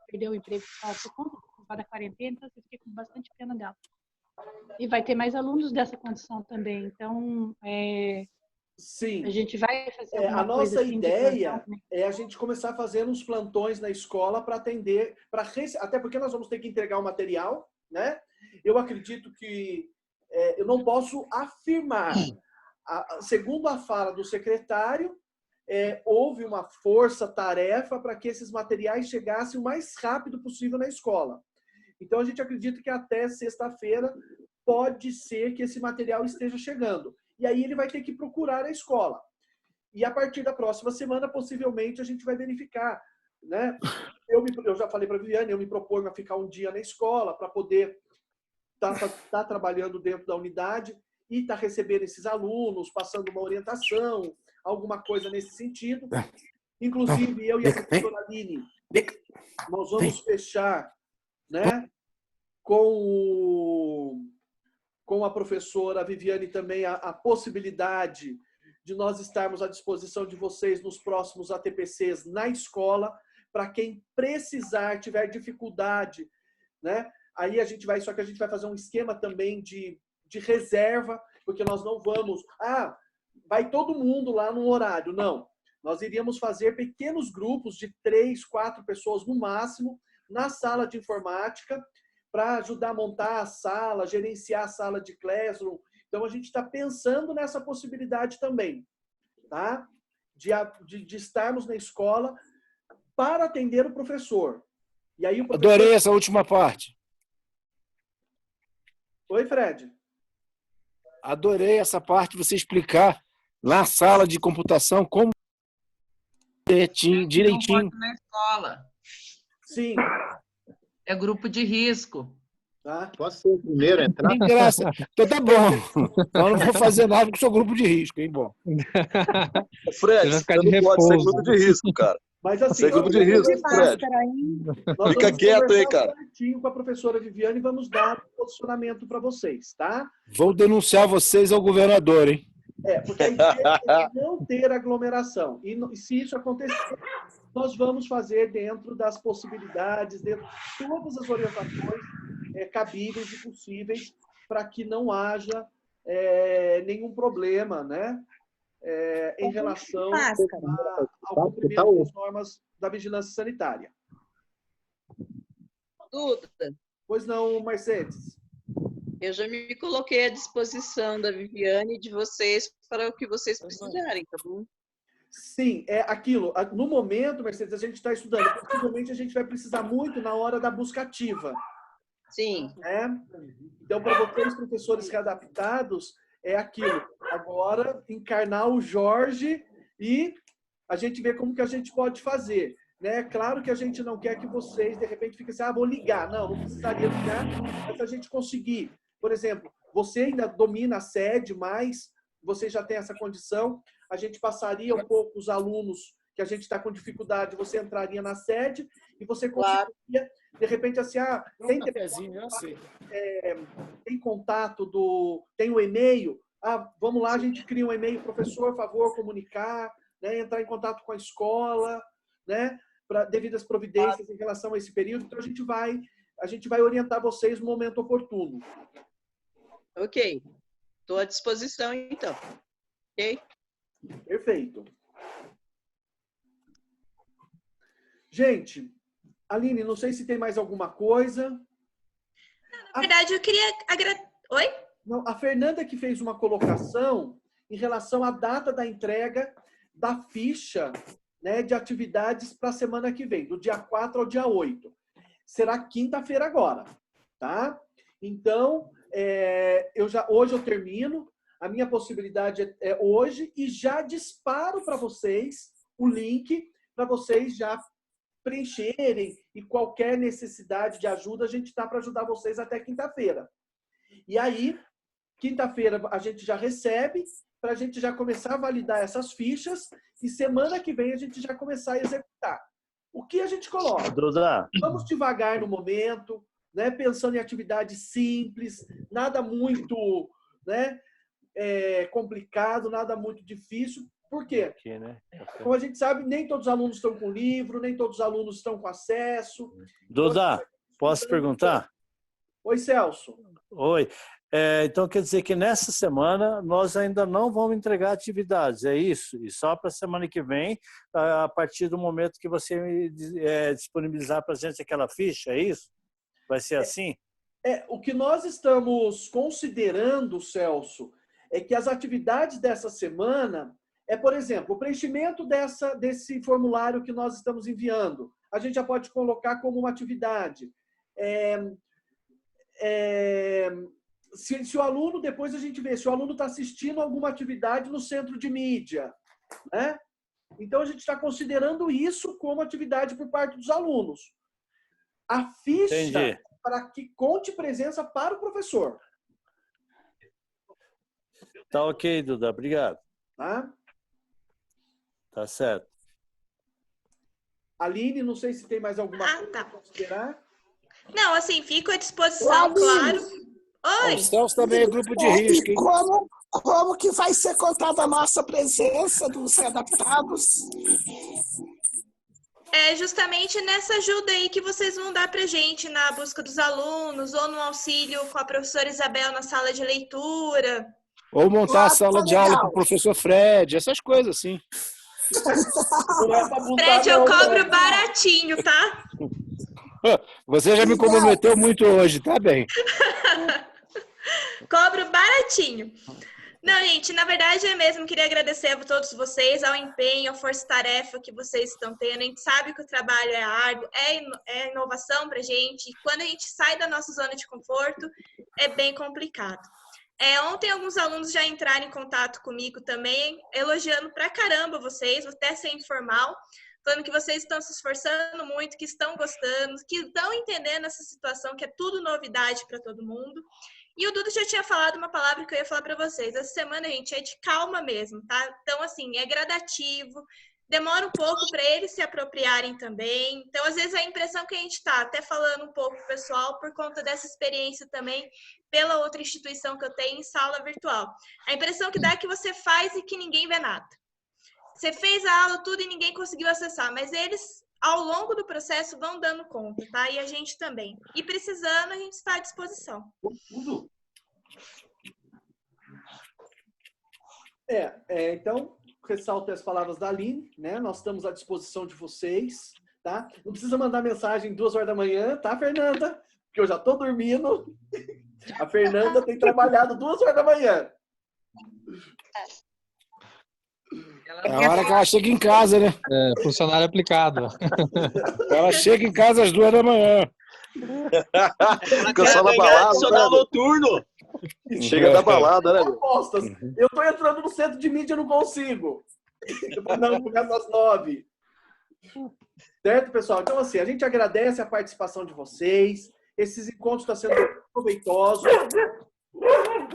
perdeu o emprego por conta da quarentena, então eu fiquei com bastante pena dela. E vai ter mais alunos dessa condição também, então sim, a gente vai fazer alguma a nossa coisa assim, ideia é a gente começar a fazer uns plantões na escola para atender, até porque nós vamos ter que entregar o material, né? Eu acredito que eu não posso afirmar. Segundo a fala do secretário, houve uma força-tarefa para que esses materiais chegassem o mais rápido possível na escola. Então, a gente acredita que até sexta-feira pode ser que esse material esteja chegando. E aí ele vai ter que procurar a escola. E a partir da próxima semana, possivelmente, a gente vai verificar, né? Eu já falei para a Viviane, eu me proponho a ficar um dia na escola para poder estar trabalhando dentro da unidade e estar recebendo esses alunos, passando uma orientação, alguma coisa nesse sentido. Inclusive, eu e a professora Aline, nós vamos fechar, né, com a professora Viviane também a possibilidade de nós estarmos à disposição de vocês nos próximos ATPCs na escola, para quem precisar, tiver dificuldade, né? Aí só que a gente vai fazer um esquema também de reserva, porque nós não vamos, vai todo mundo lá no horário, não. Nós iríamos fazer pequenos grupos de 3, 4 pessoas no máximo, na sala de informática, para ajudar a montar a sala, gerenciar a sala de Classroom. Então, a gente está pensando nessa possibilidade também, tá? De estarmos na escola para atender o professor. E aí, Adorei essa última parte. Oi, Fred. Adorei essa parte, você explicar na sala de computação como direitinho. Na escola. Sim. É grupo de risco. Tá? Posso ser o primeiro a entrar? Que graça. Então tá bom. Então não vou fazer nada porque sou grupo de risco, hein, bom. Fred, você não pode ser grupo de risco, cara. Mas assim, você é grupo de risco, Fred. Fica quieto aí, cara. Com a professora Viviane, vamos dar um posicionamento para vocês, tá? Vou denunciar vocês ao governador, hein? Porque a ideia é não ter aglomeração. E se isso acontecer, nós vamos fazer dentro das possibilidades, dentro de todas as orientações cabíveis e possíveis para que não haja nenhum problema, né? Em relação ao cumprimento das normas da vigilância sanitária. Duda. Pois não, Mercedes? Eu já me coloquei à disposição da Viviane e de vocês para o que vocês precisarem, tá bom? Sim, é aquilo. No momento, Mercedes, a gente está estudando. Possivelmente a gente vai precisar muito na hora da busca ativa. Sim. Então, para vocês, professores readaptados, é aquilo. Agora, encarnar o Jorge e a gente ver como que a gente pode fazer. Né? Claro que a gente não quer que vocês, de repente, fiquem assim, vou ligar. Não precisaria ligar. Mas se a gente conseguir, por exemplo, você ainda domina a sede, mas você já tem essa condição, a gente passaria um pouco os alunos que a gente está com dificuldade, você entraria na sede e você conseguiria, de repente, assim, tem contato tem o e-mail, vamos lá, a gente cria um e-mail, professor, favor, comunicar, né, entrar em contato com a escola, né, para devidas providências em relação a esse período. Então, a gente vai orientar vocês no momento oportuno. Ok. Estou à disposição, então. Ok? Perfeito. Gente, Aline, não sei se tem mais alguma coisa. Na verdade, eu queria... Oi? Não, a Fernanda que fez uma colocação em relação à data da entrega da ficha, né, de atividades para a semana que vem, do dia 4 ao dia 8. Será quinta-feira agora, tá? Então, hoje eu termino. A minha possibilidade é hoje e já disparo para vocês o link para vocês já preencherem e qualquer necessidade de ajuda, a gente está para ajudar vocês até quinta-feira. E aí, quinta-feira a gente já recebe para a gente já começar a validar essas fichas e semana que vem a gente já começar a executar. O que a gente coloca? Vamos devagar no momento, né? Pensando em atividades simples, nada muito, né, complicado, nada muito difícil. Por quê? Como a gente sabe, nem todos os alunos estão com livro, nem todos os alunos estão com acesso. Duda, posso perguntar? Oi, Celso. Oi. Então, quer dizer que nessa semana nós ainda não vamos entregar atividades, é isso? E só para a semana que vem, a partir do momento que você disponibilizar para a gente aquela ficha, é isso? Vai ser assim? O que nós estamos considerando, Celso, é que as atividades dessa semana por exemplo, o preenchimento desse formulário que nós estamos enviando. A gente já pode colocar como uma atividade. Se o aluno, depois a gente vê, se o aluno está assistindo alguma atividade no centro de mídia, né? Então, a gente está considerando isso como atividade por parte dos alunos. A ficha, para que conte presença para o professor. Tá ok, Duda. Obrigado. Tá certo. Aline, não sei se tem mais alguma coisa para considerar. Não, assim, fico à disposição, claro. Oi. O Celso também é grupo de risco, hein? Como que vai ser contada a nossa presença dos readaptados? É justamente nessa ajuda aí que vocês vão dar pra gente na busca dos alunos ou no auxílio com a professora Isabel na sala de leitura. Ou montar a sala de aula para o professor Fred, essas coisas assim. Fred, eu cobro baratinho, tá? Você já me comprometeu muito hoje, tá bem? Cobro baratinho. Não, gente, na verdade é mesmo, queria agradecer a todos vocês, ao empenho, à força-tarefa que vocês estão tendo. A gente sabe que o trabalho é árduo, é inovação pra gente, e quando a gente sai da nossa zona de conforto, é bem complicado. Ontem alguns alunos já entraram em contato comigo também, elogiando pra caramba vocês, vou até ser informal, falando que vocês estão se esforçando muito, que estão gostando, que estão entendendo essa situação, que é tudo novidade para todo mundo. E o Duda já tinha falado uma palavra que eu ia falar para vocês. Essa semana, gente, é de calma mesmo, tá? Então, assim, é gradativo, demora um pouco para eles se apropriarem também. Então, às vezes, a impressão que a gente está até falando um pouco, pessoal, por conta dessa experiência também, pela outra instituição que eu tenho em sala virtual. A impressão que dá é que você faz e que ninguém vê nada. Você fez a aula, tudo, e ninguém conseguiu acessar, mas eles, ao longo do processo, vão dando conta, tá? E a gente também. E precisando, a gente está à disposição. Então, ressalto as palavras da Aline, né? Nós estamos à disposição de vocês, tá? Não precisa mandar mensagem 2 horas da manhã, tá, Fernanda? Porque eu já tô dormindo. A Fernanda tem trabalhado 2 horas da manhã. É a hora que ela chega em casa, né? É, funcionário aplicado. Ela chega em casa às 2 da manhã. Fica só na balada. Adicional noturno. Chega da balada, né? Apostas. Eu tô entrando no centro de mídia, eu não consigo. Não, por causa das 9. Certo, pessoal? Então, assim, a gente agradece a participação de vocês. Esses encontros estão sendo proveitosos.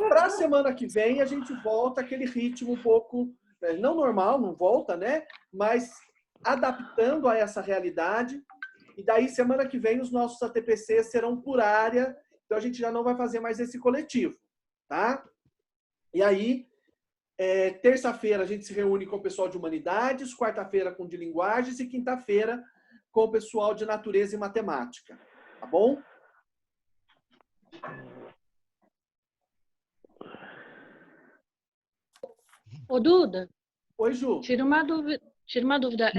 Para a semana que vem, a gente volta aquele ritmo um pouco, não normal, não volta, né? Mas adaptando a essa realidade. E daí, semana que vem, os nossos ATPCs serão por área. Então, a gente já não vai fazer mais esse coletivo, tá? E aí, terça-feira, a gente se reúne com o pessoal de humanidades, quarta-feira com de linguagens e quinta-feira com o pessoal de natureza e matemática. Tá bom? Ô, Duda. Oi, Ju. Tira uma dúvida.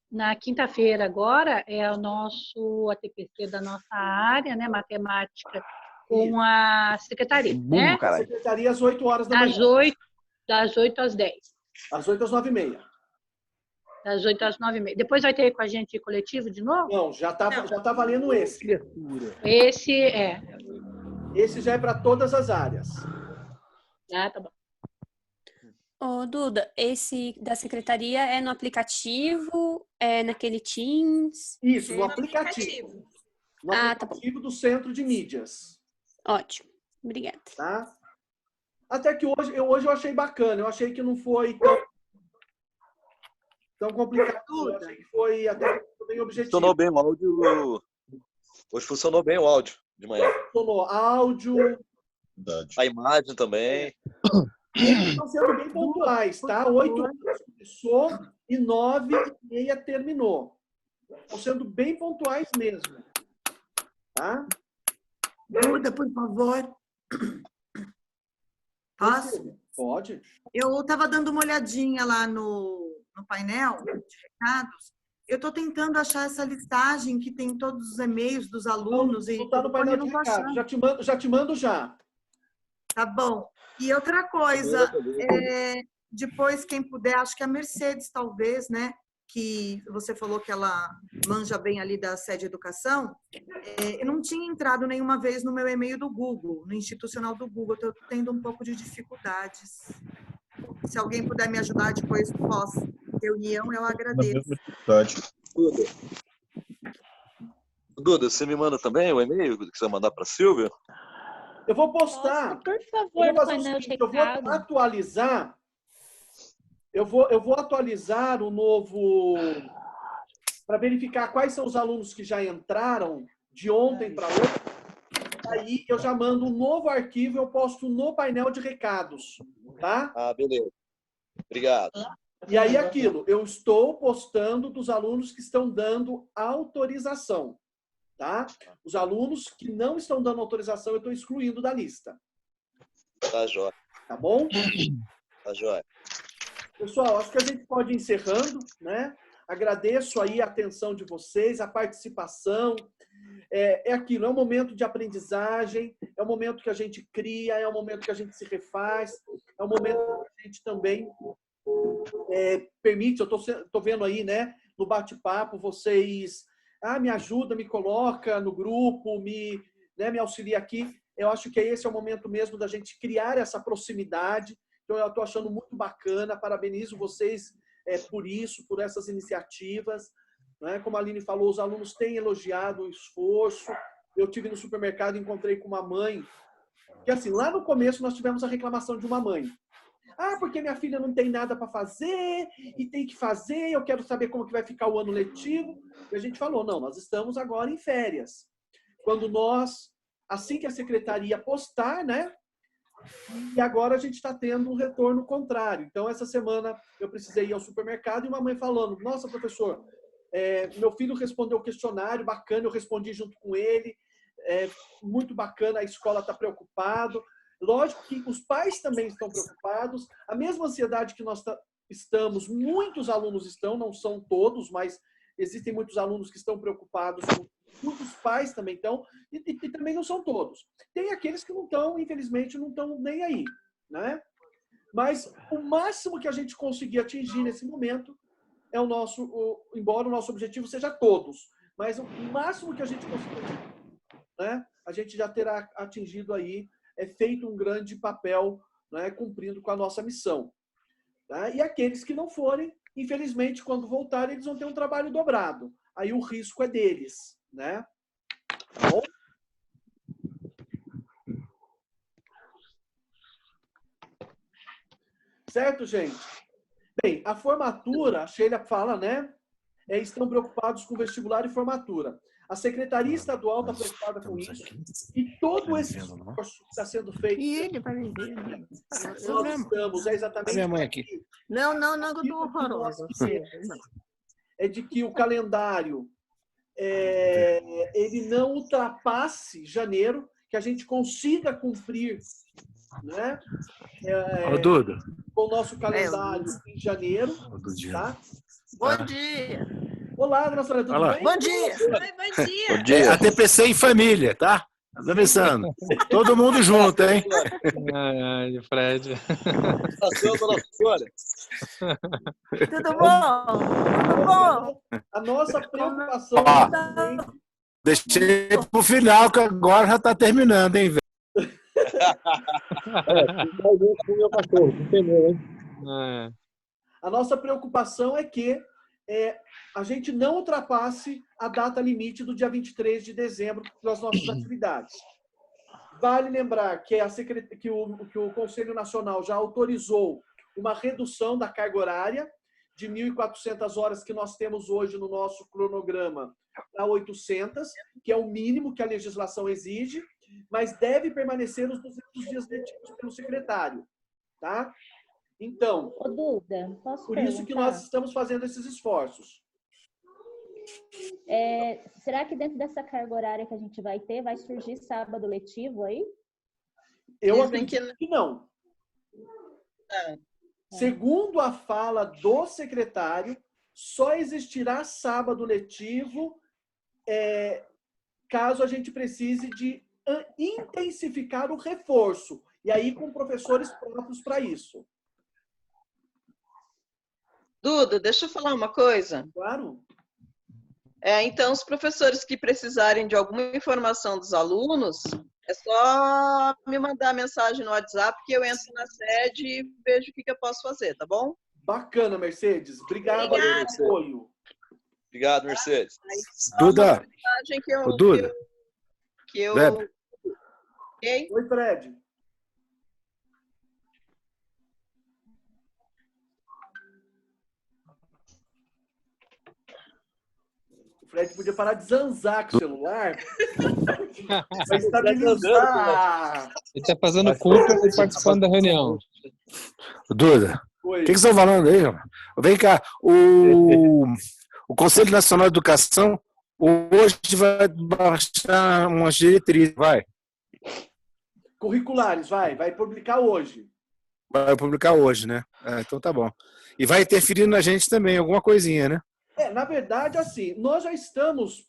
Na quinta-feira agora é o nosso ATPC da nossa área, né, matemática, com a secretaria, né? A secretaria às 8 horas da manhã. Das 8 às 10. Das 8 às 9h30. Das 8 às 9h30. Depois vai ter com a gente coletivo de novo? Não, já tá valendo esse. Esse já é para todas as áreas. Ah, tá bom. Ô, Duda, esse da secretaria é no aplicativo? É naquele Teams? Isso, no aplicativo. No aplicativo do Centro de Mídias. Ótimo. Obrigada. Tá? Até que hoje eu achei bacana. Eu achei que não foi tão complicado. Eu achei que foi até bem objetivo. Funcionou bem o áudio. Hoje funcionou bem o áudio de manhã. Funcionou áudio. A imagem também. Eles estão sendo bem pontuais, tá? 8 horas começou e 9h30 terminou. Estão sendo bem pontuais mesmo. Tá? Duda, por favor. Posso? Pode. Eu estava dando uma olhadinha lá no painel de recados. Eu estou tentando achar essa listagem que tem todos os e-mails dos alunos. Não está no painel de recados. Já te mando já. Tá bom. E outra coisa, depois quem puder, acho que a Mercedes talvez, né? Que você falou que ela manja bem ali da sede educação. Eu não tinha entrado nenhuma vez no meu e-mail do Google, no institucional do Google. Estou tendo um pouco de dificuldades. Se alguém puder me ajudar depois pós-reunião, eu agradeço. Duda, você me manda também o e-mail que você vai mandar para a Silvia? Eu vou postar. Nossa, por favor, eu vou atualizar. Eu vou atualizar o novo para verificar quais são os alunos que já entraram de ontem para hoje. Aí eu já mando um novo arquivo, eu posto no painel de recados, tá? Ah, beleza. Obrigado. E aí aquilo, eu estou postando dos alunos que estão dando autorização. Tá? Os alunos que não estão dando autorização, eu estou excluindo da lista. Tá jóia. Tá bom? Tá jóia. Pessoal, acho que a gente pode ir encerrando, né? Agradeço aí a atenção de vocês, a participação. É aquilo, é um momento de aprendizagem, é um momento que a gente cria, é um momento que a gente se refaz, é um momento que a gente também permite, eu estou vendo aí, né, no bate-papo, vocês... me ajuda, me coloca no grupo, me auxilia aqui. Eu acho que esse é o momento mesmo da gente criar essa proximidade. Então, eu estou achando muito bacana. Parabenizo vocês por isso, por essas iniciativas. Né? Como a Aline falou, os alunos têm elogiado o esforço. Eu tive no supermercado e encontrei com uma mãe, que assim, lá no começo nós tivemos a reclamação de uma mãe. Ah, porque minha filha não tem nada para fazer e tem que fazer, eu quero saber como que vai ficar o ano letivo. E a gente falou, não, nós estamos agora em férias. Quando nós, assim que a secretaria postar, né? E agora a gente está tendo um retorno contrário. Então, essa semana eu precisei ir ao supermercado e uma mãe falando, nossa, professor, meu filho respondeu o questionário, bacana, eu respondi junto com ele, muito bacana, a escola está preocupado. Lógico que os pais também estão preocupados, a mesma ansiedade que nós estamos, muitos alunos estão, não são todos, mas existem muitos alunos que estão preocupados, muitos pais também estão, e também não são todos. Tem aqueles que não estão, infelizmente, não estão nem aí, né? Mas o máximo que a gente conseguir atingir nesse momento é embora o nosso objetivo seja todos, mas o máximo que a gente conseguir, né? A gente já terá atingido aí, feito um grande papel, né, cumprindo com a nossa missão. Tá? E aqueles que não forem, infelizmente, quando voltarem, eles vão ter um trabalho dobrado. Aí o risco é deles. Né? Tá bom? Certo, gente? Bem, a formatura, a Sheila fala, né? Estão preocupados com vestibular e formatura. A Secretaria Estadual está preocupada com isso. E todo esse esforço que está sendo feito... E ele vai me ver. Nós estamos, exatamente... Minha mãe aqui. Não, eu tô horrorosa. É de que o calendário ele não ultrapasse janeiro, que a gente consiga cumprir, né? Duda. Com o nosso calendário em janeiro. Tá? Bom dia. Olá, dona Sônia, tudo bem? Bom dia. Oi, bom dia. Bom dia. A TPC em família, tá? Tá pensando. Todo mundo junto, hein? Ai, Fred. Tudo bom? Tudo bom? A nossa preocupação... Deixei pro final, que agora já tá terminando, hein, velho? A nossa preocupação é que a gente não ultrapasse a data limite do dia 23 de dezembro para as nossas atividades. Vale lembrar que, que o Conselho Nacional já autorizou uma redução da carga horária de 1.400 horas que nós temos hoje no nosso cronograma para 800, que é o mínimo que a legislação exige, mas deve permanecer os 200 dias letivos pelo secretário. Tá? Então, Duda, por isso que nós estamos fazendo esses esforços. Será que dentro dessa carga horária que a gente vai ter, vai surgir sábado letivo aí? Eu acredito que não. Segundo a fala do secretário, só existirá sábado letivo caso a gente precise de intensificar o reforço. E aí com professores próprios para isso. Duda, deixa eu falar uma coisa. Claro. Então, os professores que precisarem de alguma informação dos alunos, é só me mandar mensagem no WhatsApp que eu entro na sede e vejo o que eu posso fazer, tá bom? Bacana, Mercedes. Obrigado pelo apoio. Obrigado, Mercedes. Duda. Duda. Okay? Oi, Fred. O Fred podia parar de zanzar com o celular. Vai estabilizar. Ele está fazendo culpa e participando da reunião. Duda, o que vocês estão falando aí? Vem cá, o Conselho Nacional de Educação hoje vai baixar umas diretrizes, vai? Curriculares, vai publicar hoje. Vai publicar hoje, né? Então tá bom. E vai interferir na gente também, alguma coisinha, né? Na verdade, assim, nós já estamos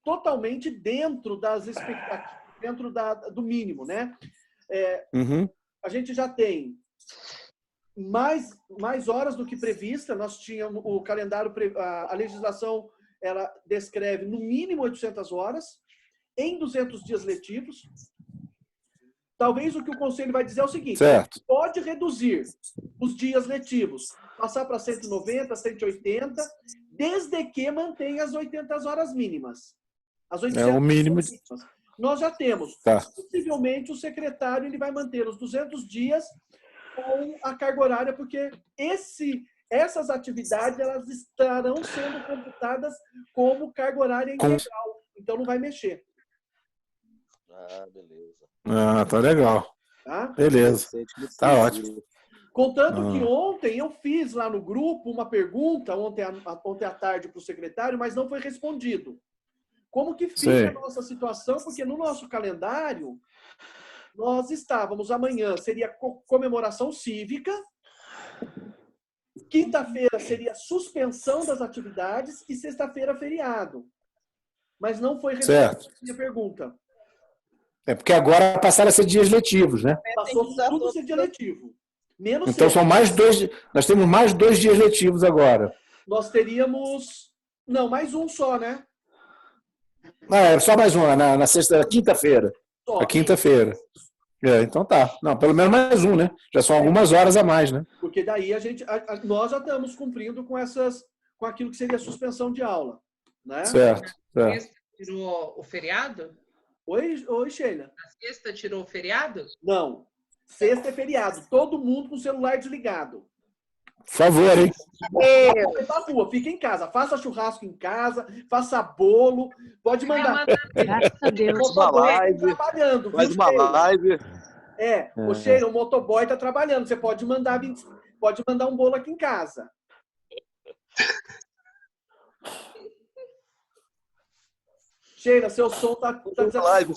totalmente dentro das expectativas, dentro do mínimo, né? A gente já tem mais horas do que prevista. Nós tínhamos o calendário, a legislação, ela descreve no mínimo 800 horas em 200 dias letivos. Talvez o que o Conselho vai dizer é o seguinte: pode reduzir os dias letivos, passar para 190, 180, desde que mantenha as 800 horas mínimas. As 800 o mínimo. horas mínimas. Nós já temos. Tá. Possivelmente o secretário ele vai manter os 200 dias com a carga horária, porque essas atividades elas estarão sendo computadas como carga horária integral. Então não vai mexer. Ah, beleza. Ah, tá legal. Tá? Beleza. Tá ótimo. Contanto que ontem eu fiz lá no grupo uma pergunta, ontem à tarde, para o secretário, mas não foi respondido. Como que fica a nossa situação? Porque no nosso calendário, nós estávamos amanhã, seria comemoração cívica, quinta-feira seria suspensão das atividades e sexta-feira feriado. Mas não foi respondida a minha pergunta. É porque agora passaram a ser dias letivos, né? Passou tudo a ser dia letivo. Menos então são mais 2, nós temos mais 2 dias letivos agora. Nós teríamos, não, mais um só, né? É só mais uma, na sexta, quinta-feira. A quinta-feira. Então tá. Não, pelo menos mais um, né? Já são algumas horas a mais, né? Porque daí nós já estamos cumprindo com aquilo que seria a suspensão de aula, né? Certo. Sexta tirou o feriado? Oi, Sheila. A sexta tirou o feriado? Não. Sexta é feriado. Todo mundo com o celular desligado. Por favor, hein? Na rua, fica em casa. Faça churrasco em casa, faça bolo. Pode mandar. Graças a Deus. O motoboy está trabalhando. Faz uma live. O Sheila, o motoboy está trabalhando. Você pode mandar um bolo aqui em casa. Sheila, seu som está live,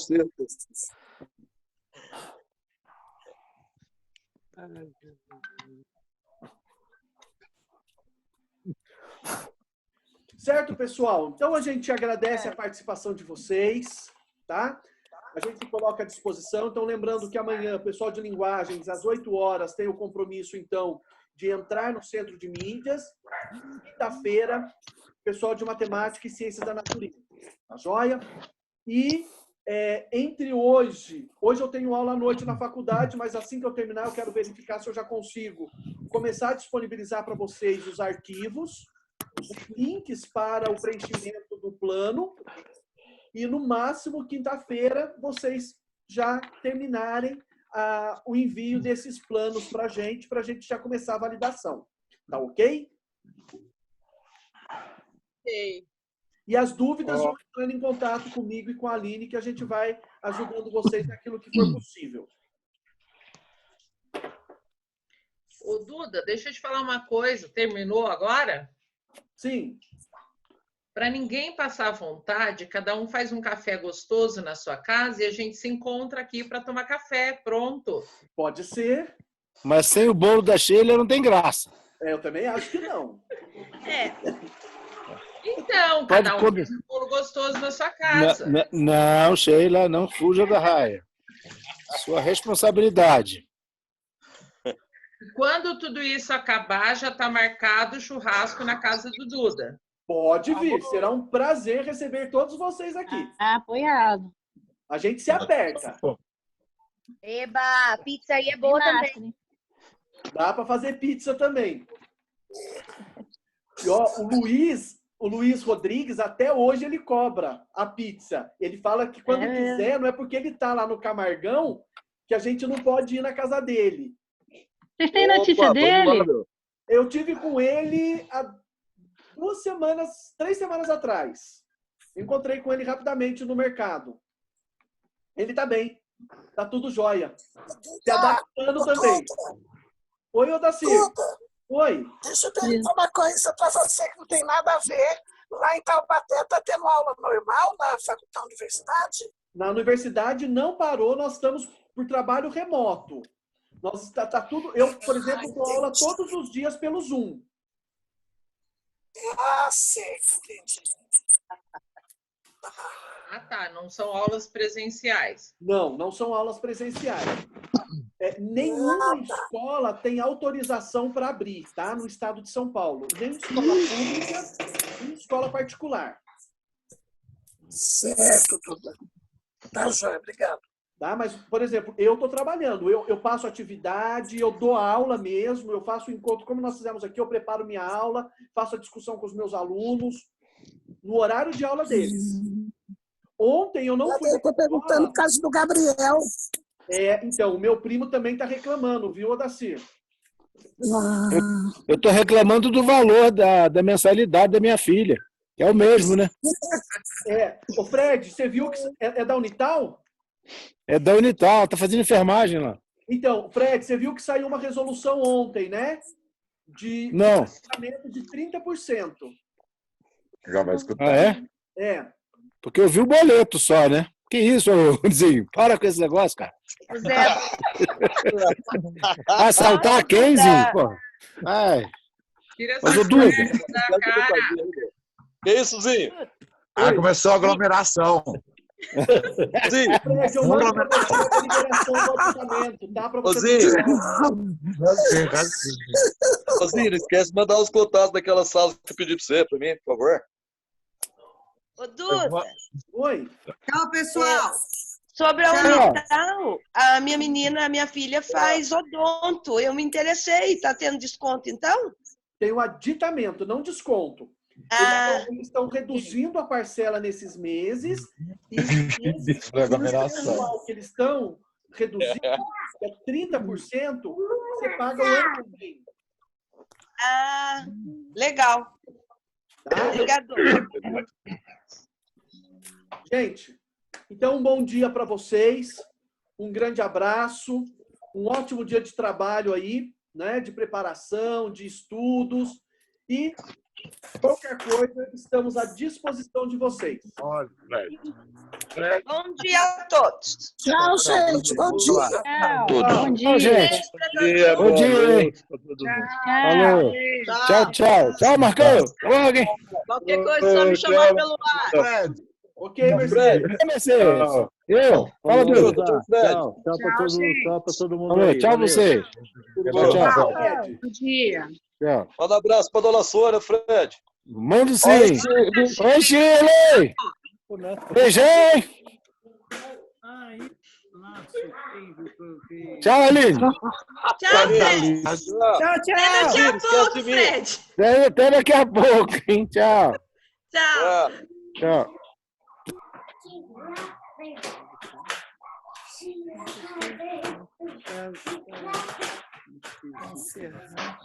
certo, pessoal? Então a gente agradece a participação de vocês, tá? A gente se coloca à disposição. Então, lembrando que amanhã, o pessoal de linguagens, às 8 horas, tem o compromisso, então, de entrar no centro de mídias. Quinta-feira, pessoal de matemática e ciências da natureza. Tá joia? E entre hoje eu tenho aula à noite na faculdade, mas assim que eu terminar, eu quero verificar se eu já consigo começar a disponibilizar para vocês os arquivos, os links para o preenchimento do plano, e no máximo, quinta-feira, vocês já terminarem o envio desses planos para a gente já começar a validação. Tá ok? Ok. E as dúvidas vão entrando em contato comigo e com a Aline, que a gente vai ajudando vocês naquilo que for possível. Ô, Duda, deixa eu te falar uma coisa. Terminou agora? Sim. Para ninguém passar vontade, cada um faz um café gostoso na sua casa e a gente se encontra aqui para tomar café. Pronto. Pode ser. Mas sem o bolo da Sheila não tem graça. Eu também acho que não. Então, Pode cada um comer. faz um bolo gostoso na sua casa. Não, Sheila, não fuja da raia. Sua responsabilidade. Quando tudo isso acabar, já está marcado o churrasco na casa do Duda. Pode vir. Será um prazer receber todos vocês aqui. Apoiado. A gente se aperta. Eba, a pizza aí é boa também. Dá para fazer pizza também. E, ó, o Luiz Rodrigues, até hoje ele cobra a pizza. Ele fala que quando quiser, não é porque ele tá lá no Camargão que a gente não pode ir na casa dele. Vocês têm notícia dele? Eu tive com ele há 3 semanas atrás. Encontrei com ele rapidamente no mercado. Ele tá bem. Tá tudo jóia. Se adaptando também. Oi, Odacir. Oi. Deixa eu perguntar uma coisa para você que não tem nada a ver. Lá em Taubaté está tendo aula normal na universidade? Na universidade não parou, nós estamos por trabalho remoto. Tá tudo. Eu, por exemplo, dou aula todos os dias pelo Zoom. Ah, certo, entendi. Ah, tá. Não são aulas presenciais. Não são aulas presenciais. Nenhuma escola tem autorização para abrir, tá? No estado de São Paulo. Nem escola pública, nem escola particular. Certo, Duda. Tá, joia, obrigado. Tá? Mas, por exemplo, eu estou trabalhando, eu passo atividade, eu dou aula mesmo, eu faço encontro, como nós fizemos aqui, eu preparo minha aula, faço a discussão com os meus alunos, no horário de aula deles. Ontem eu não fui... Eu estou perguntando por causa do Gabriel. Então, o meu primo também está reclamando, viu, Odacir? Eu estou reclamando do valor da mensalidade da minha filha, que é o mesmo, né? Ô Fred, você viu que é da Unital? É da Unital, está fazendo enfermagem lá. Então, Fred, você viu que saiu uma resolução ontem, né? De Não. financiamento de 30%. Já vai escutar. É. Porque eu vi o boleto só, né? Que isso, Zinho? Para com esse negócio, cara. Assaltar quem, Zinho? Pô. Ai. Mas o Duda. Que isso, Zinho? Começou a aglomeração. Zinho, não esquece de mandar os contatos daquela sala que eu pedi pra você, pra mim, por favor. Ô, Duda. Oi. Tchau, pessoal. Sobre a Unital, a minha menina, a minha filha faz odonto. Eu me interessei. Tá tendo desconto, então? Tem um aditamento, não desconto. Eles estão reduzindo a parcela nesses meses. E esse percentual que eles estão reduzindo, que é 30%, você paga o ano que vem. Legal. Tá? Obrigado. Gente, então um bom dia para vocês. Um grande abraço. Um ótimo dia de trabalho aí, né? De preparação, de estudos. E qualquer coisa, estamos à disposição de vocês. Olha, Fred. Bom dia a todos. Tchau, gente. Bom dia. Bom dia, gente. Bom dia. Falou. Tchau, tchau. Tchau, Marcão. Logo, hein? Qualquer coisa, só me chamar pelo ar. Ok, Mercedes. Mercedes. Eu? Fala, Duda. Tchau para todo mundo. Falou, aí. tchau Valeu. você. Tchau. Bom dia. Tchau. Manda um abraço pra dona Sônia, Fred. Manda sim. Oi, Shirley. Beijão. Tchau, Aline. Tchau, Fred. Até daqui a pouco, Fred. Até daqui a pouco, hein? Tchau. Tchau. Tchau. Encerrar.